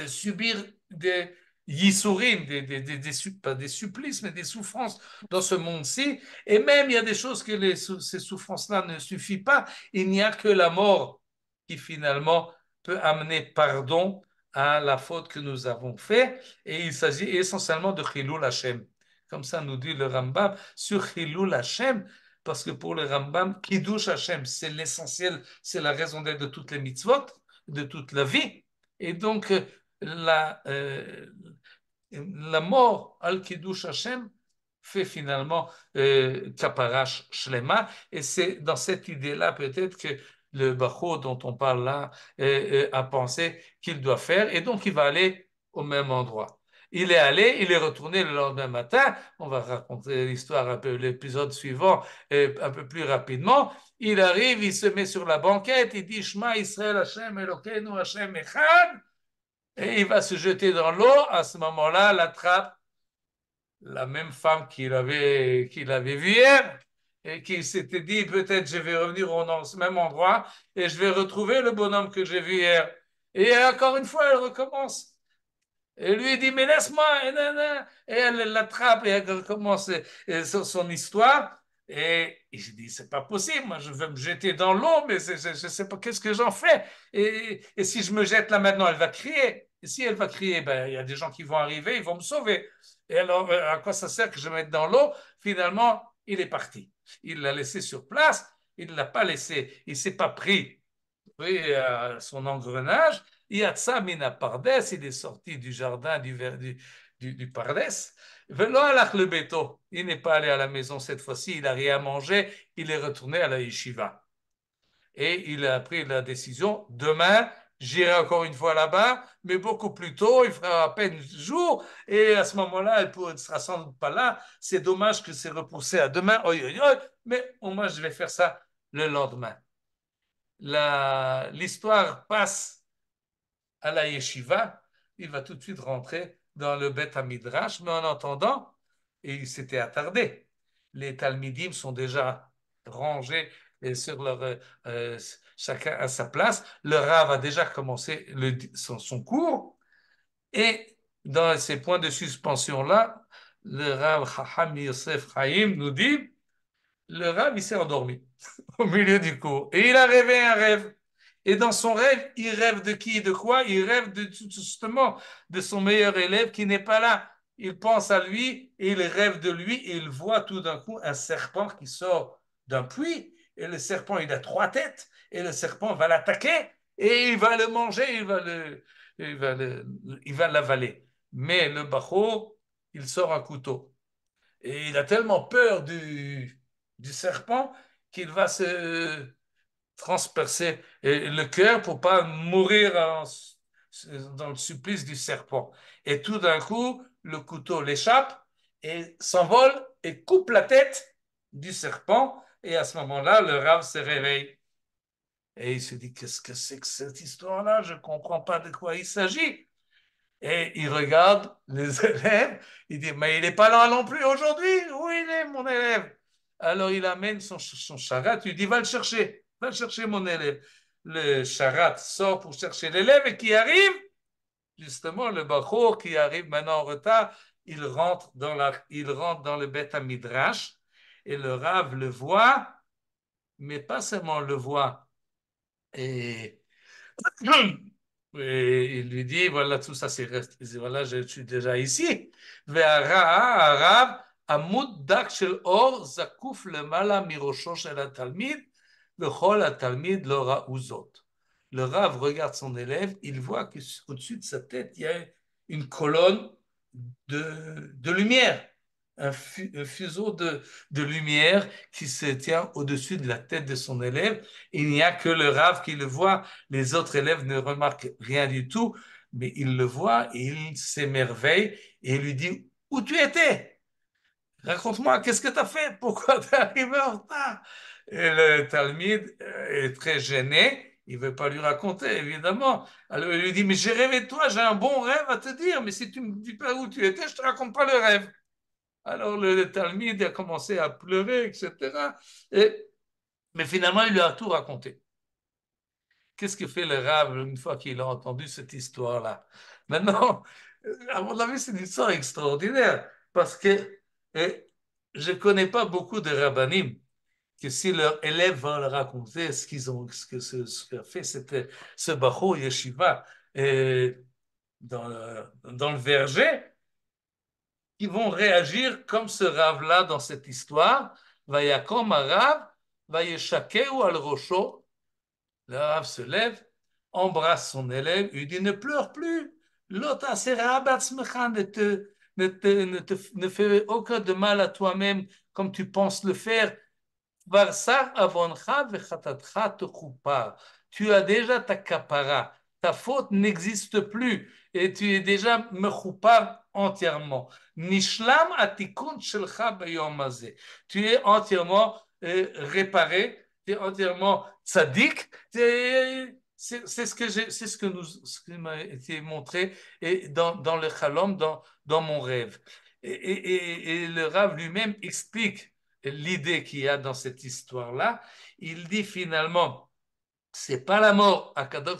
subir des yissourim, pas des supplices, mais des souffrances dans ce monde-ci. Et même, il y a des choses que ces souffrances-là ne suffisent pas. Il n'y a que la mort qui finalement peut amener pardon à la faute que nous avons faite. Et il s'agit essentiellement de Chilul Hashem. Comme ça nous dit le Rambam, sur Chilul Hashem, parce que pour le Rambam, Kiddush Hashem, c'est l'essentiel, c'est la raison d'être de toutes les mitzvot, de toute la vie. Et donc, la mort al Kiddush Hashem fait finalement Kaparash Shlema. Et c'est dans cette idée-là peut-être que le Bacho dont on parle là a pensé qu'il doit faire. Et donc il va aller au même endroit. Il est allé, il est retourné le lendemain matin. On va raconter l'histoire un peu, l'épisode suivant, un peu plus rapidement. Il arrive, il se met sur la banquette, il dit Shema Israël Hashem Elokeinu Hashem Echad. Et il va se jeter dans l'eau. À ce moment-là, l'attrape la même femme qu'il avait vue hier et qui s'était dit peut-être je vais revenir au même endroit et je vais retrouver le bonhomme que j'ai vu hier. Et encore une fois, elle recommence. Et lui dit, mais laisse-moi. Et elle l'attrape et elle recommence son histoire. Et je dis, c'est pas possible, moi je veux me jeter dans l'eau, mais je sais pas qu'est-ce que j'en fais. Et si je me jette là maintenant, elle va crier. Et si elle va crier, ben, il y a des gens qui vont arriver, ils vont me sauver. Et alors, à quoi ça sert que je me mette dans l'eau? Finalement, il est parti. Il l'a laissé sur place, il ne l'a pas laissé, il ne s'est pas pris son engrenage. Yatsa mina pardes, il est sorti du jardin du pardes. Velo alach le béto. Il n'est pas allé à la maison cette fois-ci, il n'a rien mangé, il est retourné à la yeshiva. Et il a pris la décision, demain, j'irai encore une fois là-bas, mais beaucoup plus tôt, il fera à peine jour, et à ce moment-là, elle ne sera sans doute pas là. C'est dommage que c'est repoussé à demain, mais au moins je vais faire ça le lendemain. L'histoire passe à la yeshiva, il va tout de suite rentrer dans le Beth Midrash, mais en attendant, et il s'était attardé. Les Talmidim sont déjà rangés sur chacun à sa place. Le Rav a déjà commencé son cours, et dans ces points de suspension-là, le Rav Chacham Yosef Chaim nous dit, le Rav il s'est endormi au milieu du cours, et il a rêvé un rêve. Et dans son rêve, il rêve de qui, de quoi? Il rêve justement de son meilleur élève qui n'est pas là. Il pense à lui et il rêve de lui et il voit tout d'un coup un serpent qui sort d'un puits. Et le serpent, il a 3 têtes et le serpent va l'attaquer et il va le manger, il va l'avaler. Mais le bacho, il sort un couteau. Et il a tellement peur du serpent qu'il va se transpercer le cœur pour pas mourir dans le supplice du serpent. Et tout d'un coup, le couteau l'échappe et s'envole et coupe la tête du serpent. Et à ce moment-là, le Rav se réveille. Et il se dit, qu'est-ce que c'est que cette histoire-là? Je ne comprends pas de quoi il s'agit. Et il regarde les élèves, il dit, mais il n'est pas là non plus aujourd'hui. Où il est, mon élève? Alors il amène son charat, il dit, va le chercher mon élève. Le charat sort pour chercher l'élève et qui arrive? Justement, le bachour qui arrive maintenant en retard, il rentre dans le Beth Midrash et le Rav le voit, mais pas seulement le voit. Et Et il lui dit, voilà, tout ça, c'est resté. Voilà, je suis déjà ici. והרב עמוד דק של אור זקוף למעלה מראשו של התלמיד, וכל התלמיד לא ראו זאת. Le Rav regarde son élève, il voit qu'au-dessus de sa tête, il y a une colonne de lumière, un fuseau de lumière qui se tient au-dessus de la tête de son élève. Il n'y a que le Rav qui le voit, les autres élèves ne remarquent rien du tout, mais il le voit et il s'émerveille et il lui dit, où tu étais? Raconte-moi, qu'est-ce que tu as fait? Pourquoi tu es arrivé en retard? Et le Talmide est très gêné, il ne veut pas lui raconter, évidemment. Alors il lui dit, mais j'ai rêvé de toi, j'ai un bon rêve à te dire, mais si tu ne me dis pas où tu étais, je ne te raconte pas le rêve. Alors le Talmide a commencé à pleurer, etc. Mais finalement, il lui a tout raconté. Qu'est-ce que fait le Rav une fois qu'il a entendu cette histoire-là? Maintenant, à mon avis, c'est une histoire extraordinaire parce que je ne connais pas beaucoup de rabbanim que si leurs élèves vont leur raconter ce qu'a fait ce Bacho Yeshiva dans le verger, ils vont réagir comme ce Rav-là dans cette histoire. Vayakom Rav, Vayeshakeu al Rosho. Le Rav se lève, embrasse son élève, lui dit ne pleure plus. L'autre ne ne fais aucun de mal à toi-même comme tu penses le faire. Tu as déjà ta kapara, ta faute n'existe plus et tu es déjà mechoupar entièrement. Nishlam atikun shelcha bayom hazeh. Tu es entièrement réparé, tu es entièrement tzaddik. C'est ce qui m'a été montré et dans le chalom, dans mon rêve. Et le Rav lui-même explique l'idée qu'il y a dans cette histoire-là. Il dit finalement, c'est pas la mort, Adam,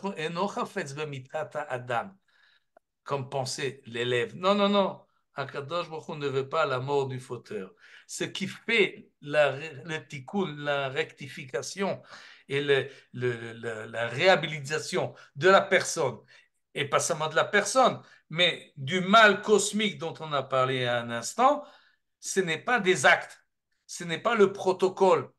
comme pensait l'élève. Non, non, non. Akadosh Baruch Hu ne veut pas la mort du fauteur. Ce qui fait le tikkun, la rectification et la réhabilitation de la personne, et pas seulement de la personne, mais du mal cosmique dont on a parlé à un instant, ce n'est pas des actes, ce n'est pas le protocole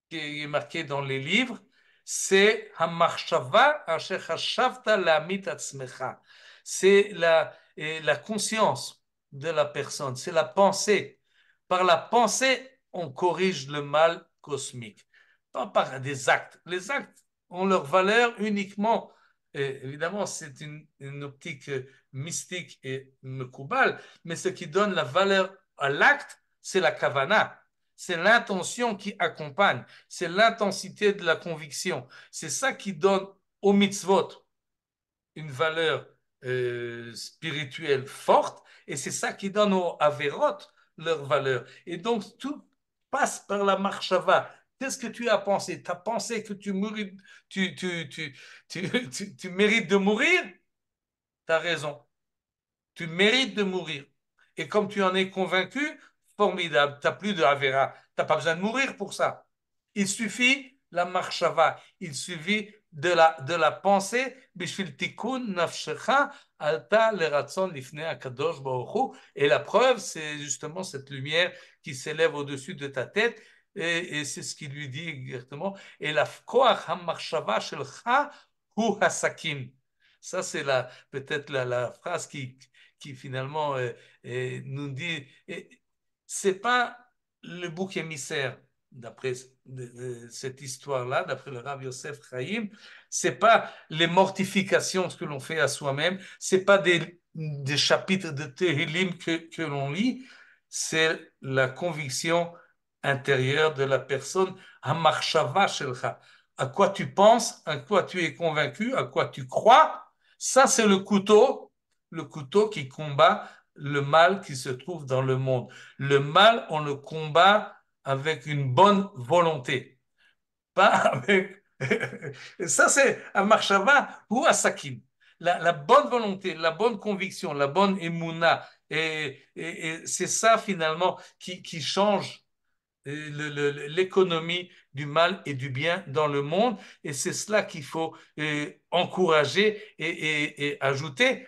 qui est marqué dans les livres, c'est Hamarshava asher hashavta la'amit atzmecha. C'est la conscience de la personne, c'est la pensée. Par la pensée, on corrige le mal cosmique, pas par des actes. Les actes ont leur valeur uniquement. Et évidemment, c'est une optique mystique et mekoubal, mais ce qui donne la valeur à l'acte, c'est la kavana. C'est l'intention qui accompagne, c'est l'intensité de la conviction. C'est ça qui donne au mitzvot une valeur spirituelle forte et c'est ça qui donne aux averot leur valeur. Et donc, tout passe par la marshava. Qu'est-ce que tu as pensé? Tu as pensé que tu mérites de mourir? Tu as raison. Tu mérites de mourir. Et comme tu en es convaincu, formidable, tu n'as plus de Avera. Tu n'as pas besoin de mourir pour ça. Il suffit la marshava, il suffit de la pensée, bishvil tikkun nafshecha alta leratson lifnei akadosh baruch hu. Et la preuve, c'est justement cette lumière qui s'élève au-dessus de ta tête. Et c'est ce qu'il lui dit exactement. Et la koach ha-marshava shelcha hu hasakin. Ça, c'est peut-être la phrase qui finalement nous dit, c'est pas le bouc émissaire, d'après cette histoire-là, d'après le Rav Yosef Chaim, c'est pas les mortifications que l'on fait à soi-même, c'est pas des chapitres de Tehillim que l'on lit, c'est la conviction intérieure de la personne, Hamarshava Shelcha. À quoi tu penses, à quoi tu es convaincu, à quoi tu crois, ça c'est le couteau qui combat le mal qui se trouve dans le monde. Le mal, on le combat avec une bonne volonté, pas avec... Ça, c'est un marshava ou un sakim. La bonne volonté, la bonne conviction, la bonne émouna. Et c'est ça, finalement, qui change l'économie du mal et du bien dans le monde. Et c'est cela qu'il faut encourager et ajouter.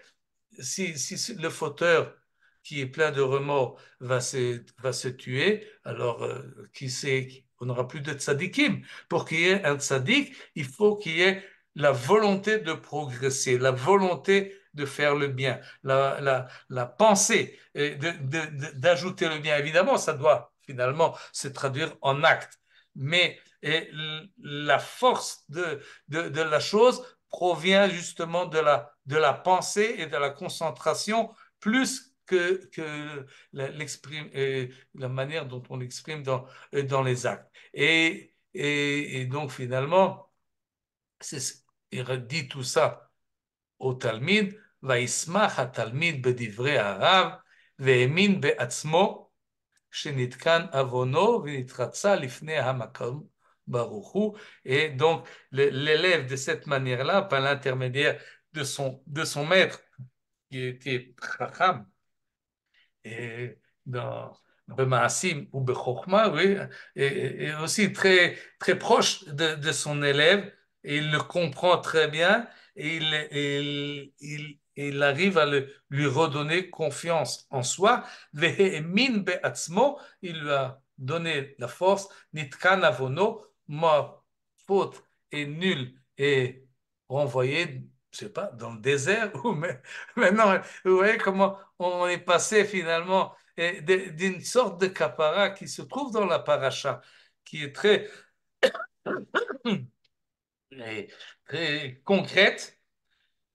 Si le fauteur qui est plein de remords va se tuer, alors qui sait, on n'aura plus de tzadikim. Pour qu'il y ait un tzadik, il faut qu'il y ait la volonté de progresser, la volonté de faire le bien, la pensée d'ajouter le bien. Évidemment, ça doit finalement se traduire en acte. Mais la force de la chose provient justement de la pensée et de la concentration plus que la manière dont on l'exprime dans les actes. Et donc finalement, il dit tout ça au Talmud, וישמח התלמיד בדברי הרב, והאמין בעצמו, שנתקן עוונו ונתרצה לפני המקום ברוך הוא. Et donc, l'élève de cette manière-là, par l'intermédiaire de son maître, qui était Chacham, et dans Bemaasim ou Bechokma, oui, et aussi très, très proche de son élève, et il le comprend très bien, et il arrive à lui redonner confiance en soi. Vehemin be'atzmo, il lui a donné la force. Nitkan avono, ma faute est nulle et renvoyée je sais pas, dans le désert, ou maintenant, vous voyez comment on est passé finalement d'une sorte de capara qui se trouve dans la paracha, qui est et très concrète,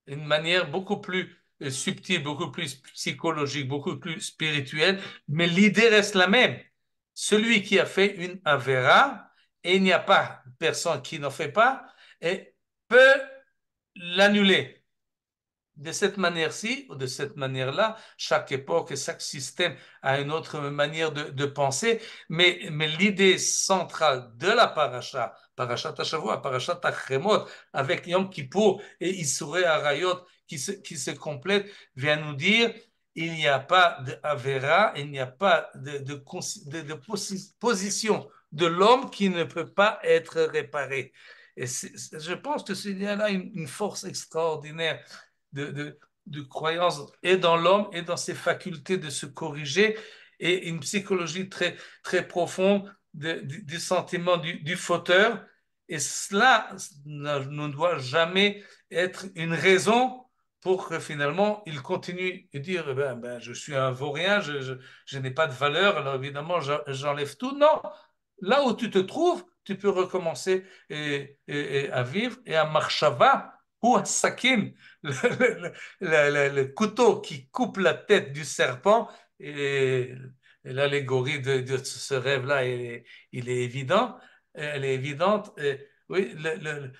une manière beaucoup plus subtile, beaucoup plus psychologique, beaucoup plus spirituelle, mais l'idée reste la même. Celui qui a fait une avéra, et il n'y a pas personne qui n'en fait pas, et peut l'annuler. De cette manière-ci ou de cette manière-là, chaque époque et chaque système a une autre manière de penser, mais l'idée centrale de la paracha, parachat Hashavua, parachat Achemot, avec Yom Kippour et Issurei Arayot qui se complètent, vient nous dire il n'y a pas d'Avera, il n'y a pas de position de l'homme qui ne peut pas être réparé. Et je pense que il y a là une force extraordinaire de, de, de croyance et dans l'homme et dans ses facultés de se corriger et une psychologie très, très profonde du sentiment du fauteur. Et cela ne doit jamais être une raison pour que finalement il continue de dire je suis un vaurien, je n'ai pas de valeur, alors évidemment j'enlève tout. Non, là où tu te trouves, tu peux recommencer à vivre et à marshava ou à sakin, le couteau qui coupe la tête du serpent. Et l'allégorie de ce rêve-là, il est évident, elle est évidente. Oui,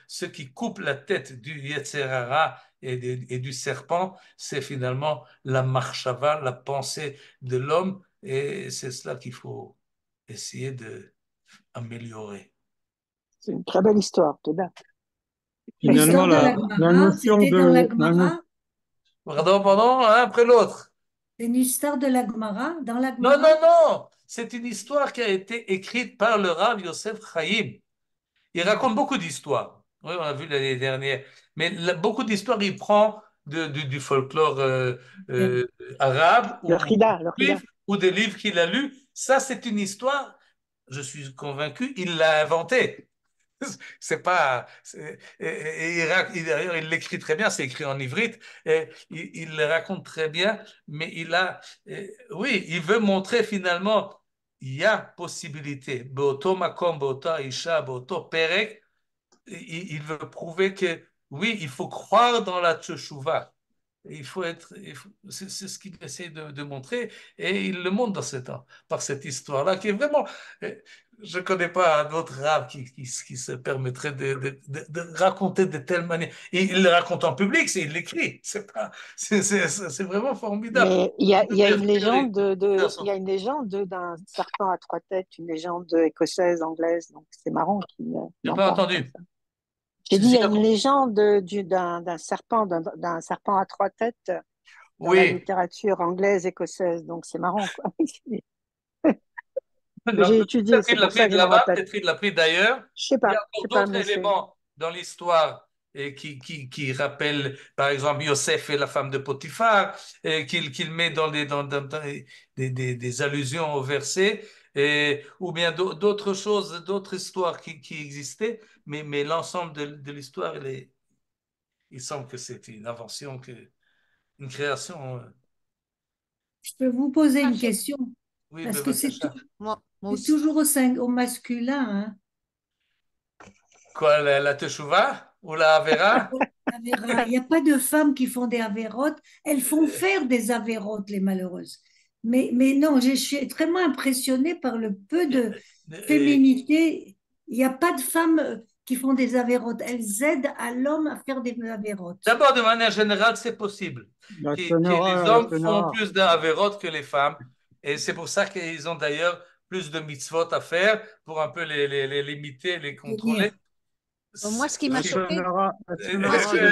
ce qui coupe la tête du Yetzerara et du serpent, c'est finalement la marshava, la pensée de l'homme, et c'est cela qu'il faut essayer d'améliorer. C'est une très belle histoire, tout là. L'histoire Finalement, de la la Gemara, notion c'était dans la de, Gemara. Pardon, un après l'autre. C'est une histoire de la Gemara, dans la Non, Gemara. non, non. C'est une histoire qui a été écrite par le Rav Yosef Chaim. Il raconte beaucoup d'histoires. Oui, on a vu l'année dernière. Mais beaucoup d'histoires, il prend du folklore euh, arabe Le ou Rida, le Rida. juif ou des livres qu'il a lus. Ça, c'est une histoire, je suis convaincu, il l'a inventée. C'est pas. D'ailleurs, il l'écrit très bien, c'est écrit en ivrite, et il le raconte très bien, mais oui, il veut montrer finalement, il y a possibilité. Beoto makom, beota isha, beoto perek, il veut prouver que oui, il faut croire dans la teshuvah. C'est ce qu'il essaie de montrer et il le montre par cette histoire-là qui est vraiment. Je ne connais pas d'autres rabbin qui se permettrait de raconter de telle manière. Et il le raconte en public, il l'écrit. C'est vraiment formidable. Mais il y a une légende il y a une légende d'un serpent à trois têtes, une légende écossaise, anglaise, donc c'est marrant qu'il Je n'ai en pas parle comme entendu. ça. J'ai dit, il y a une légende d'un serpent à trois têtes dans la Oui. littérature anglaise, écossaise, donc c'est marrant, quoi. Non, J'ai étudié, peut-être c'est qu'il l'a pour pris ça de que je me là-bas, rappelle. peut-être qu'il l'a pris d'ailleurs. Je sais Il y a pas, je sais encore pas, d'autres mais c'est... éléments dans l'histoire qui rappellent, par exemple, Yosef et la femme de Potiphar, qu'il met dans des allusions au verset, ou bien d'autres choses, d'autres histoires qui existaient, mais l'ensemble de l'histoire, il semble que c'est une invention, une création. Je peux vous poser une question, Oui, parce que Bevakasha. Moi c'est aussi. toujours au masculin, hein. Quoi, la Teshuvah ou la Avera? Il n'y a pas de femmes qui font des avérotes. Elles font faire des avérotes, les malheureuses. Mais non, je suis extrêmement impressionnée par le peu de féminité. Il n'y a pas de femmes qui font des avérotes. Elles aident à l'homme à faire des avérotes. D'abord, de manière générale, c'est possible. la Les Ténora, hommes font plus d'avérotes que les femmes. Et c'est pour ça qu'ils ont d'ailleurs plus de mitzvot à faire pour un peu les limiter, les contrôler. Moi, ce qui m'a choqué, la Ténora de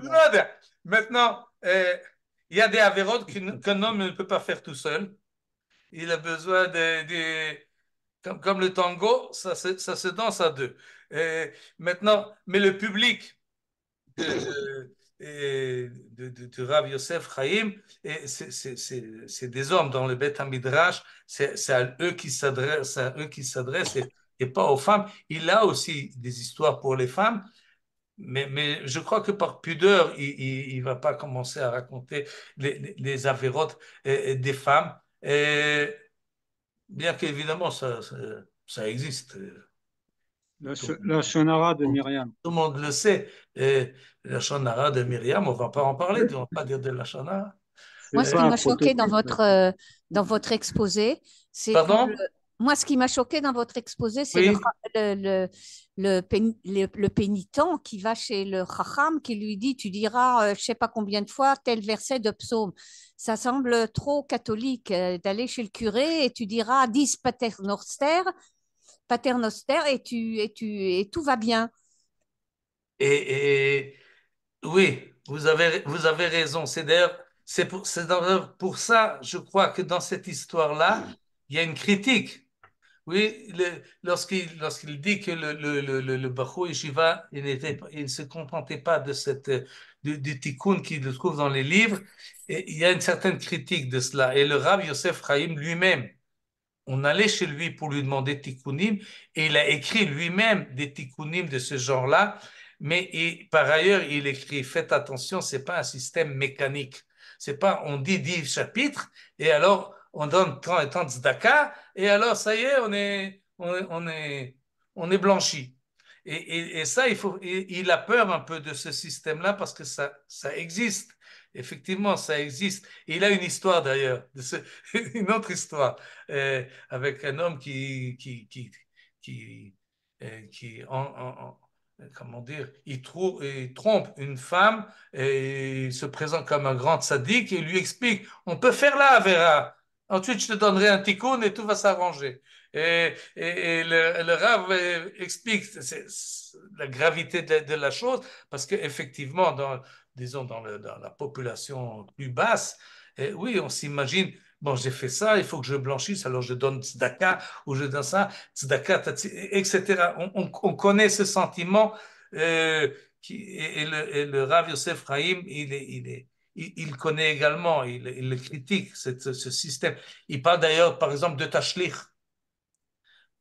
Myriam. Maintenant, il y a des avérotes qu'un homme ne peut pas faire tout seul. Il a besoin comme le tango, ça se danse à deux. Maintenant, mais le public de Rav Yosef Chaim, c'est des hommes dans le Beth Hamidrash, c'est à eux qui s'adressent et pas aux femmes. Il a aussi des histoires pour les femmes, mais je crois que par pudeur, il va pas commencer à raconter les avérotes des femmes. Et bien qu'évidemment, ça existe. Tout, La Shonara de Myriam. tout le monde le sait. Et la Shonara de Myriam, on va pas en parler, on va pas dire de la Shonara. C'est Moi, ce pas qui Euh, un m'a choqué prototype. dans votre exposé, c'est que Pardon? moi, ce qui m'a choqué dans votre exposé, c'est Oui. le pénitent qui va chez le Chacham, qui lui dit, tu diras, je sais pas combien de fois, tel verset de psaume. Ça semble trop catholique d'aller chez le curé et tu diras 10 paternoster et tout va bien. Et oui, vous avez raison. C'est d'ailleurs pour ça, je crois que dans cette histoire-là, il y a une critique. Oui, lorsqu'il dit que le Bachou Yeshiva, il ne se contentait pas de du tikkun qu'il trouve dans les livres, et il y a une certaine critique de cela. Et le Rav Yosef Chaim lui-même, on allait chez lui pour lui demander tikkunim, et il a écrit lui-même des tikkunim de ce genre-là, mais par ailleurs, il écrit, faites attention, c'est pas un système mécanique. C'est pas, on dit 10 chapitres, et alors on donne tant et tant de tzedaka, et alors ça y est, on est blanchi. Et ça, il a peur un peu de ce système-là parce que ça existe. Effectivement, ça existe. Et il a une histoire d'ailleurs, une autre histoire avec un homme qui, comment dire, il trompe une femme et il se présente comme un grand sadique et il lui explique, on peut faire la Avera. Ensuite, je te donnerai un tikkun et tout va s'arranger. Et le Rav explique la gravité de la chose parce qu'effectivement, disons, dans la population plus basse, oui, on s'imagine, bon, j'ai fait ça, il faut que je blanchisse, alors je donne tzedaka ou je donne ça, tzedaka, etc. On connaît ce sentiment et le Rav Yosef Chaim, il connaît également, il le critique, ce système. Il parle d'ailleurs, par exemple, de Tashlich.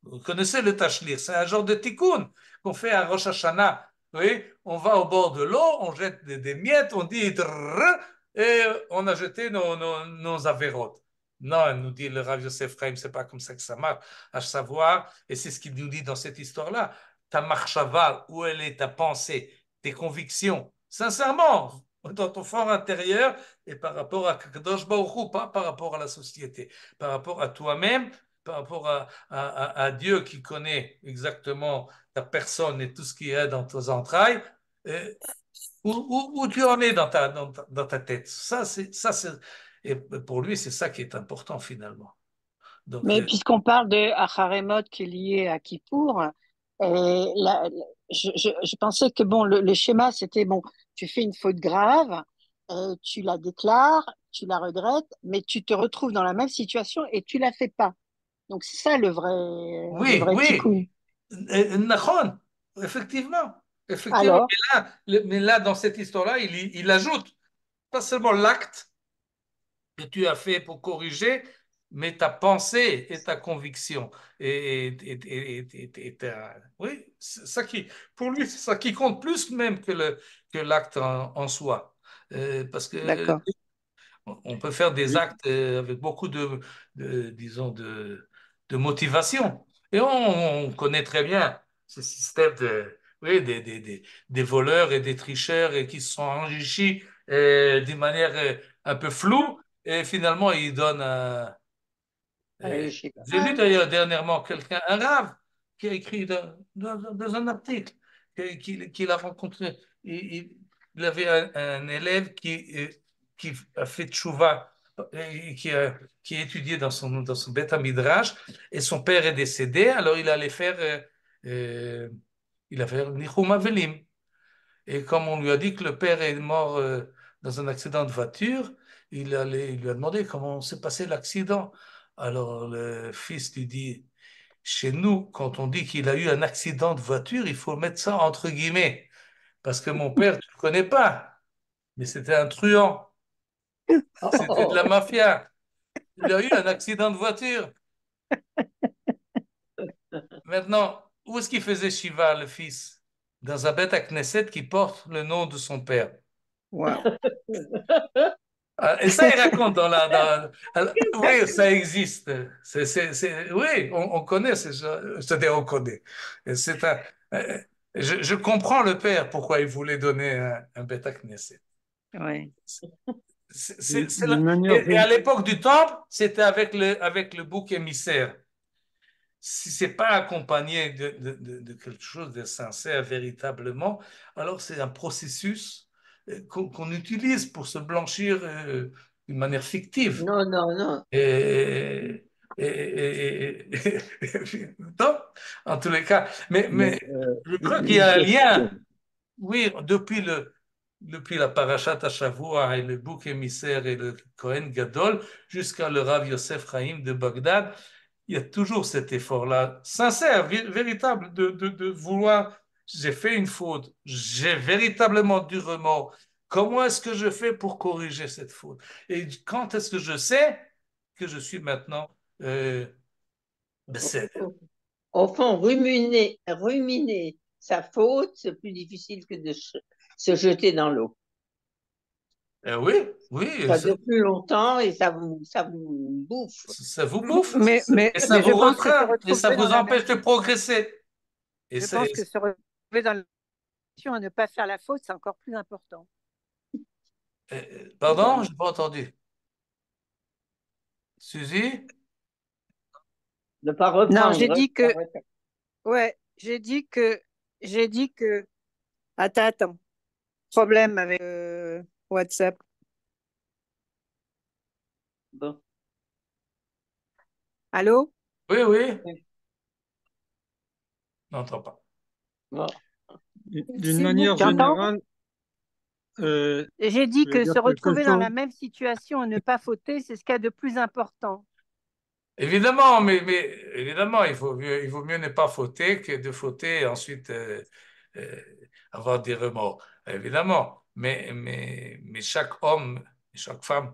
Vous connaissez le tachlir, c'est un genre de tikkun qu'on fait à Rosh Hashanah. Oui, on va au bord de l'eau, on jette des miettes, on dit drrr, et on a jeté nos avérotes. Non, nous dit le Rav Yosef Chaim, c'est pas comme ça que ça marche. À savoir, et c'est ce qu'il nous dit dans cette histoire-là, ta marchava, où elle est ta pensée, tes convictions, sincèrement, dans ton fort intérieur et par rapport à Kadosh Baruch Hu, pas par rapport à la société, par rapport à toi-même, par rapport à Dieu qui connaît exactement ta personne et tout ce qui est dans tes entrailles, euh, où tu en es dans ta tête. Et pour lui, c'est ça qui est important finalement. Donc, Mais puisqu'on parle de Acharemot qui est lié à Kippour, je pensais que bon, le schéma c'était bon, tu fais une faute grave, tu la déclares, tu la regrettes, mais tu te retrouves dans la même situation et tu la fais pas. Donc c'est ça le oui, vrai oui, tikkun. Nachon, effectivement. Effectivement, Alors, mais là, dans cette histoire-là, il ajoute pas seulement l'acte que tu as fait pour corriger, mais ta pensée et ta conviction. Oui, c'est ça qui, pour lui, c'est ça qui compte plus même que l'acte en soi. Parce que d'accord. on peut faire des actes avec beaucoup disons, de motivation. Et on connaît très bien ce système oui, des voleurs et des tricheurs et qui se sont enrichis d'une manière un peu floue. Et finalement, ils donnent j'ai lu d'ailleurs dernièrement quelqu'un, un rave, qui a écrit dans un article qu'il a rencontré. Il avait un élève qui a fait tchouva, qui a étudié dans son Beth Midrash, et son père est décédé, alors il allait faire, il a fait Nichum Avelim. Et comme on lui a dit que le père est mort dans un accident de voiture, il lui a demandé comment s'est passé l'accident. Alors le fils lui dit, chez nous, quand on dit qu'il a eu un accident de voiture, il faut mettre ça entre guillemets, parce que mon père, tu ne le connais pas, mais c'était un truand, c'était de la mafia. Il a eu un accident de voiture. Maintenant, où est-ce qu'il faisait Shiva, le fils? dans un Beth Knesset qui porte le nom de son père. Waouh. Et ça, il raconte oui, ça existe. Oui, on connaît ces gens. C'est-à-dire, on connaît. Et je comprends le père pourquoi il voulait donner un Beth Knesset. Ouais. D'une manière Et à l'époque du temple, c'était avec le bouc émissaire. Si c'est pas accompagné de quelque chose de sincère véritablement, alors c'est un processus qu'on utilise pour se blanchir d'une manière fictive. Non, non, non. Non, en tous les cas. Mais je crois qu'il y Une a un question. lien, oui, depuis la Parashat Hashavua et le bouc émissaire et le Kohen Gadol jusqu'à le Rav Yosef Chaim de Bagdad, il y a toujours cet effort-là, sincère, véritable, de vouloir, j'ai fait une faute, j'ai véritablement du remords. Comment est-ce que je fais pour corriger cette faute? Et quand est-ce que je sais que je suis maintenant Au, besséder? au fond, ruminer sa faute, c'est plus difficile que de se jeter dans l'eau. Oui, oui, Ça dure plus longtemps et ça vous bouffe. ça vous bouffe et ça Mais je vous pense que se retient et ça retrouver dans vous la même, empêche de progresser. Et je pense que se retrouver dans la situation à ne pas faire la faute, c'est encore plus important. pardon, je n'ai pas entendu. Suzy? Ne pas Non, reprendre. j'ai dit que, ouais, j'ai dit que, attends, problème avec WhatsApp. Bon. Allô? Oui, oui. N'entends pas. Bon. d'une manière Tu entends? générale, J'ai dit je veux que dire se quelque retrouver dans chose. la même situation et ne pas fauter, c'est ce qu'il y a de plus important. Évidemment, mais évidemment, il vaut mieux ne pas fauter que de fauter et ensuite euh, avoir des remords. Évidemment, mais chaque homme, chaque femme,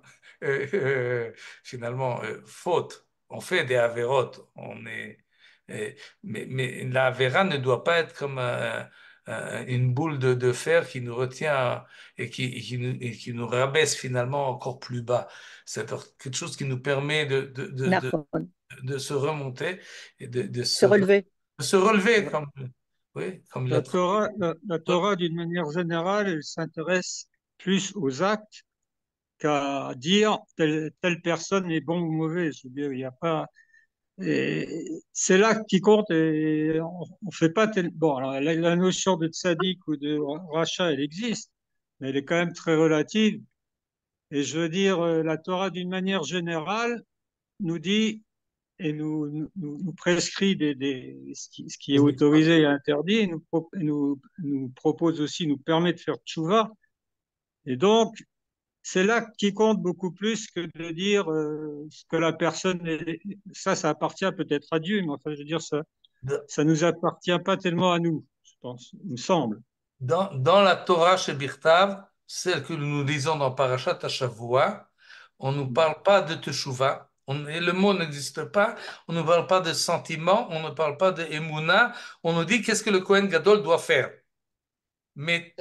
finalement, faute. On fait des avérotes. Euh, mais la avéra ne doit pas être comme une boule de fer qui nous retient et qui nous rabaisse finalement encore plus bas. C'est quelque chose qui nous permet Nahon. de se remonter et de Se relever. de se relever comme, oui, comme La l'être. Torah, la Torah, d'une manière générale, elle s'intéresse plus aux actes qu'à dire telle personne est bon ou mauvais. Je veux dire, il n'y a pas. C'est l'acte qui compte et on fait pas tel. Bon, alors la notion de tzaddik ou de rachat, elle existe, mais elle est quand même très relative. Et je veux dire, la Torah, d'une manière générale, nous dit et nous prescrit ce qui est autorisé et interdit, et nous propose aussi, nous permet de faire tchouva. Et donc, c'est là qui compte beaucoup plus que de dire ce que la personne est. Ça appartient peut-être à Dieu, mais enfin, je veux dire, ça nous appartient pas tellement à nous, je pense, il me semble. Dans la Torah chez Birtav, celle que nous lisons dans Parashat Hashavua, on ne nous parle pas de Teshuvah. Et le mot n'existe pas. On ne parle pas de sentiment. On ne parle pas de Emouna. On nous dit qu'est-ce que le Kohen Gadol doit faire. Mais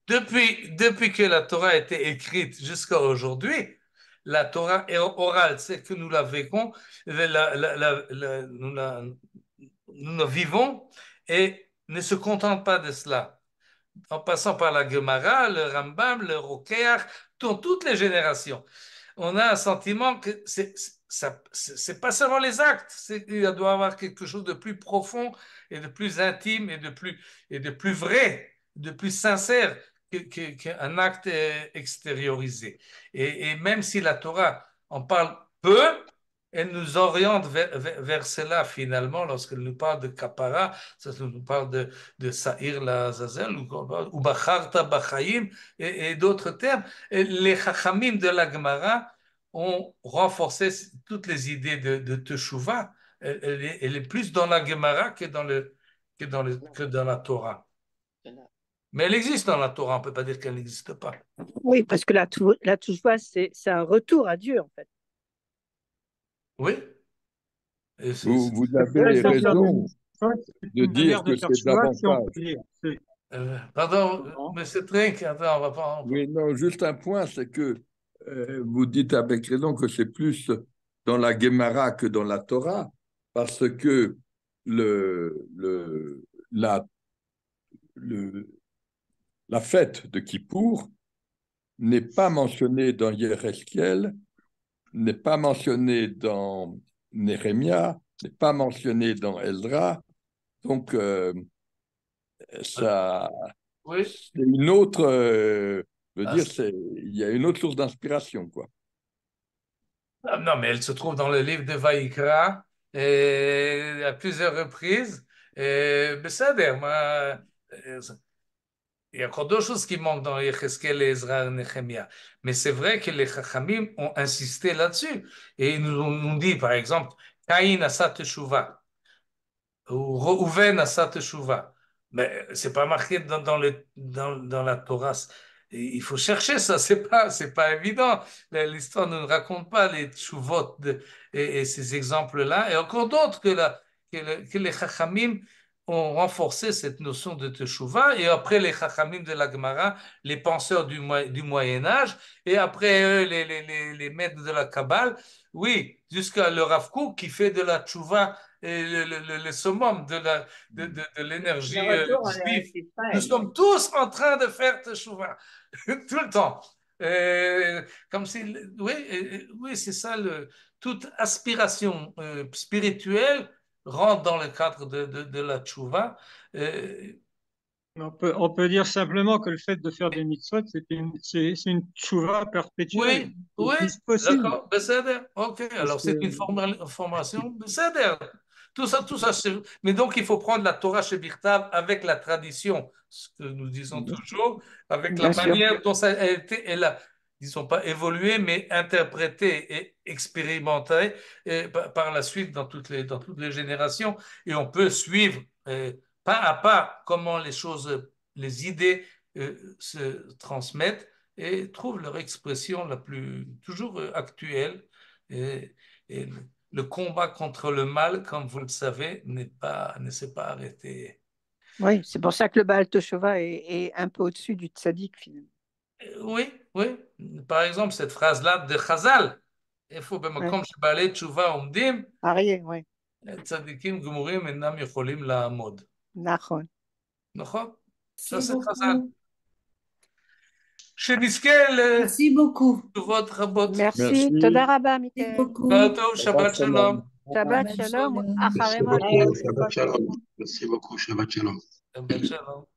depuis que la Torah a été écrite jusqu'à aujourd'hui, la Torah est orale, c'est que nous la vécons, nous la vivons et ne se contente pas de cela. En passant par la Gemara, le Rambam, le Rokeach, dans toutes les générations, on a un sentiment que c'est pas seulement les actes, il doit y avoir quelque chose de plus profond et de plus intime et de plus vrai, de plus sincère qu'un acte extériorisé. Et même si la Torah en parle peu, elle nous oriente vers cela finalement lorsqu'elle nous parle de kapara, ça nous parle de Sa'ir la Zazel ou Bacharta Bachayim et d'autres termes. Et les Chachamim de la Gemara ont renforcé toutes les idées de Teshuvah. Elle est plus dans la Gemara que dans la Torah. Mais elle existe dans la Torah, on ne peut pas dire qu'elle n'existe pas. Oui, parce que la touche-voix, c'est un retour à Dieu, en fait. Oui. Vous C'est avez une raison c'est de une dire manière de que faire c'est tchouva, si on davantage. peut dire. Pardon, Non. Monsieur Trink, attends, on va pas. Oui, non, juste un point, c'est que vous dites avec raison que c'est plus dans la Gemara que dans la Torah, parce que le, le, la, le, la fête de Kippour n'est pas mentionnée dans Yéréchiel, n'est pas mentionnée dans Néhémia, n'est pas mentionnée dans Eldra. Donc, ça, Oui. c'est une autre, je veux Ah, dire, il y a une autre source d'inspiration, quoi. non, mais elle se trouve dans le livre de Vaïkra et à plusieurs reprises. Mais ça, moi, il y a encore d'autres choses qui manquent dans Yecheskel, Ezra et Nehemia. Mais c'est vrai que les Chachamim ont insisté là-dessus. Et ils nous ont dit, par exemple, Caïn Asat Teshuvah ou Reuven Asat Teshuvah. Mais c'est pas marqué dans la Torah. Il faut chercher ça, c'est pas évident. L'histoire ne nous raconte pas les teshuvot et ces exemples-là. Et encore d'autres que les Chachamim ont renforcé cette notion de teshuva. Et après les Chachamim de la Gemara, les penseurs du Moyen Âge, et après eux, les maîtres de la Kabbale, oui, jusqu'à le Rav Kook qui fait de la teshuva et le summum de l'énergie Le retour en juive. l'Eretz Nous Israël. sommes tous en train de faire teshuva, tout le temps. Comme si, oui, oui, c'est ça, toute aspiration spirituelle rentre dans le cadre de la tchouva. On peut dire simplement que le fait de faire des mitzvot, c'est une tchouva perpétuelle. Oui, C'est oui, plus possible. d'accord, Besséder. Ok, Parce alors que, c'est une formation, Besséder. Tout ça, mais donc il faut prendre la Torah chez Birtav avec la tradition, ce que nous disons toujours, avec la Bien sûr. manière dont ça a été, elle a, disons pas évolué, mais interprété et expérimenté par la suite dans toutes les générations. Et on peut suivre pas à pas comment les choses, les idées se transmettent et trouvent leur expression la plus toujours actuelle. Et le combat contre le mal, comme vous le savez, ne s'est pas arrêté. Oui, c'est pour ça que le Baal Toshova est un peu au-dessus du tzaddik, finalement. Oui, oui. Par exemple, cette phrase-là de Chazal, il faut Ouais. במקום שבעלי תשובה עומדים, Arié, oui. צדיקים גמורים אינם יכולים לעמוד. Nachon. נכון? Ça, Merci c'est Chazal. beaucoup. שנזכה Merci beaucoup. לתשובות רבות. Merci. Merci. Toda rabba, Merci Michael. beaucoup. טוב, שבת שלום. Shabbat Shabbat shalom. shalom. Merci Acharemot. beaucoup, Shabbat Shalom. Merci beaucoup, Shabbat Shalom. שבת שלום.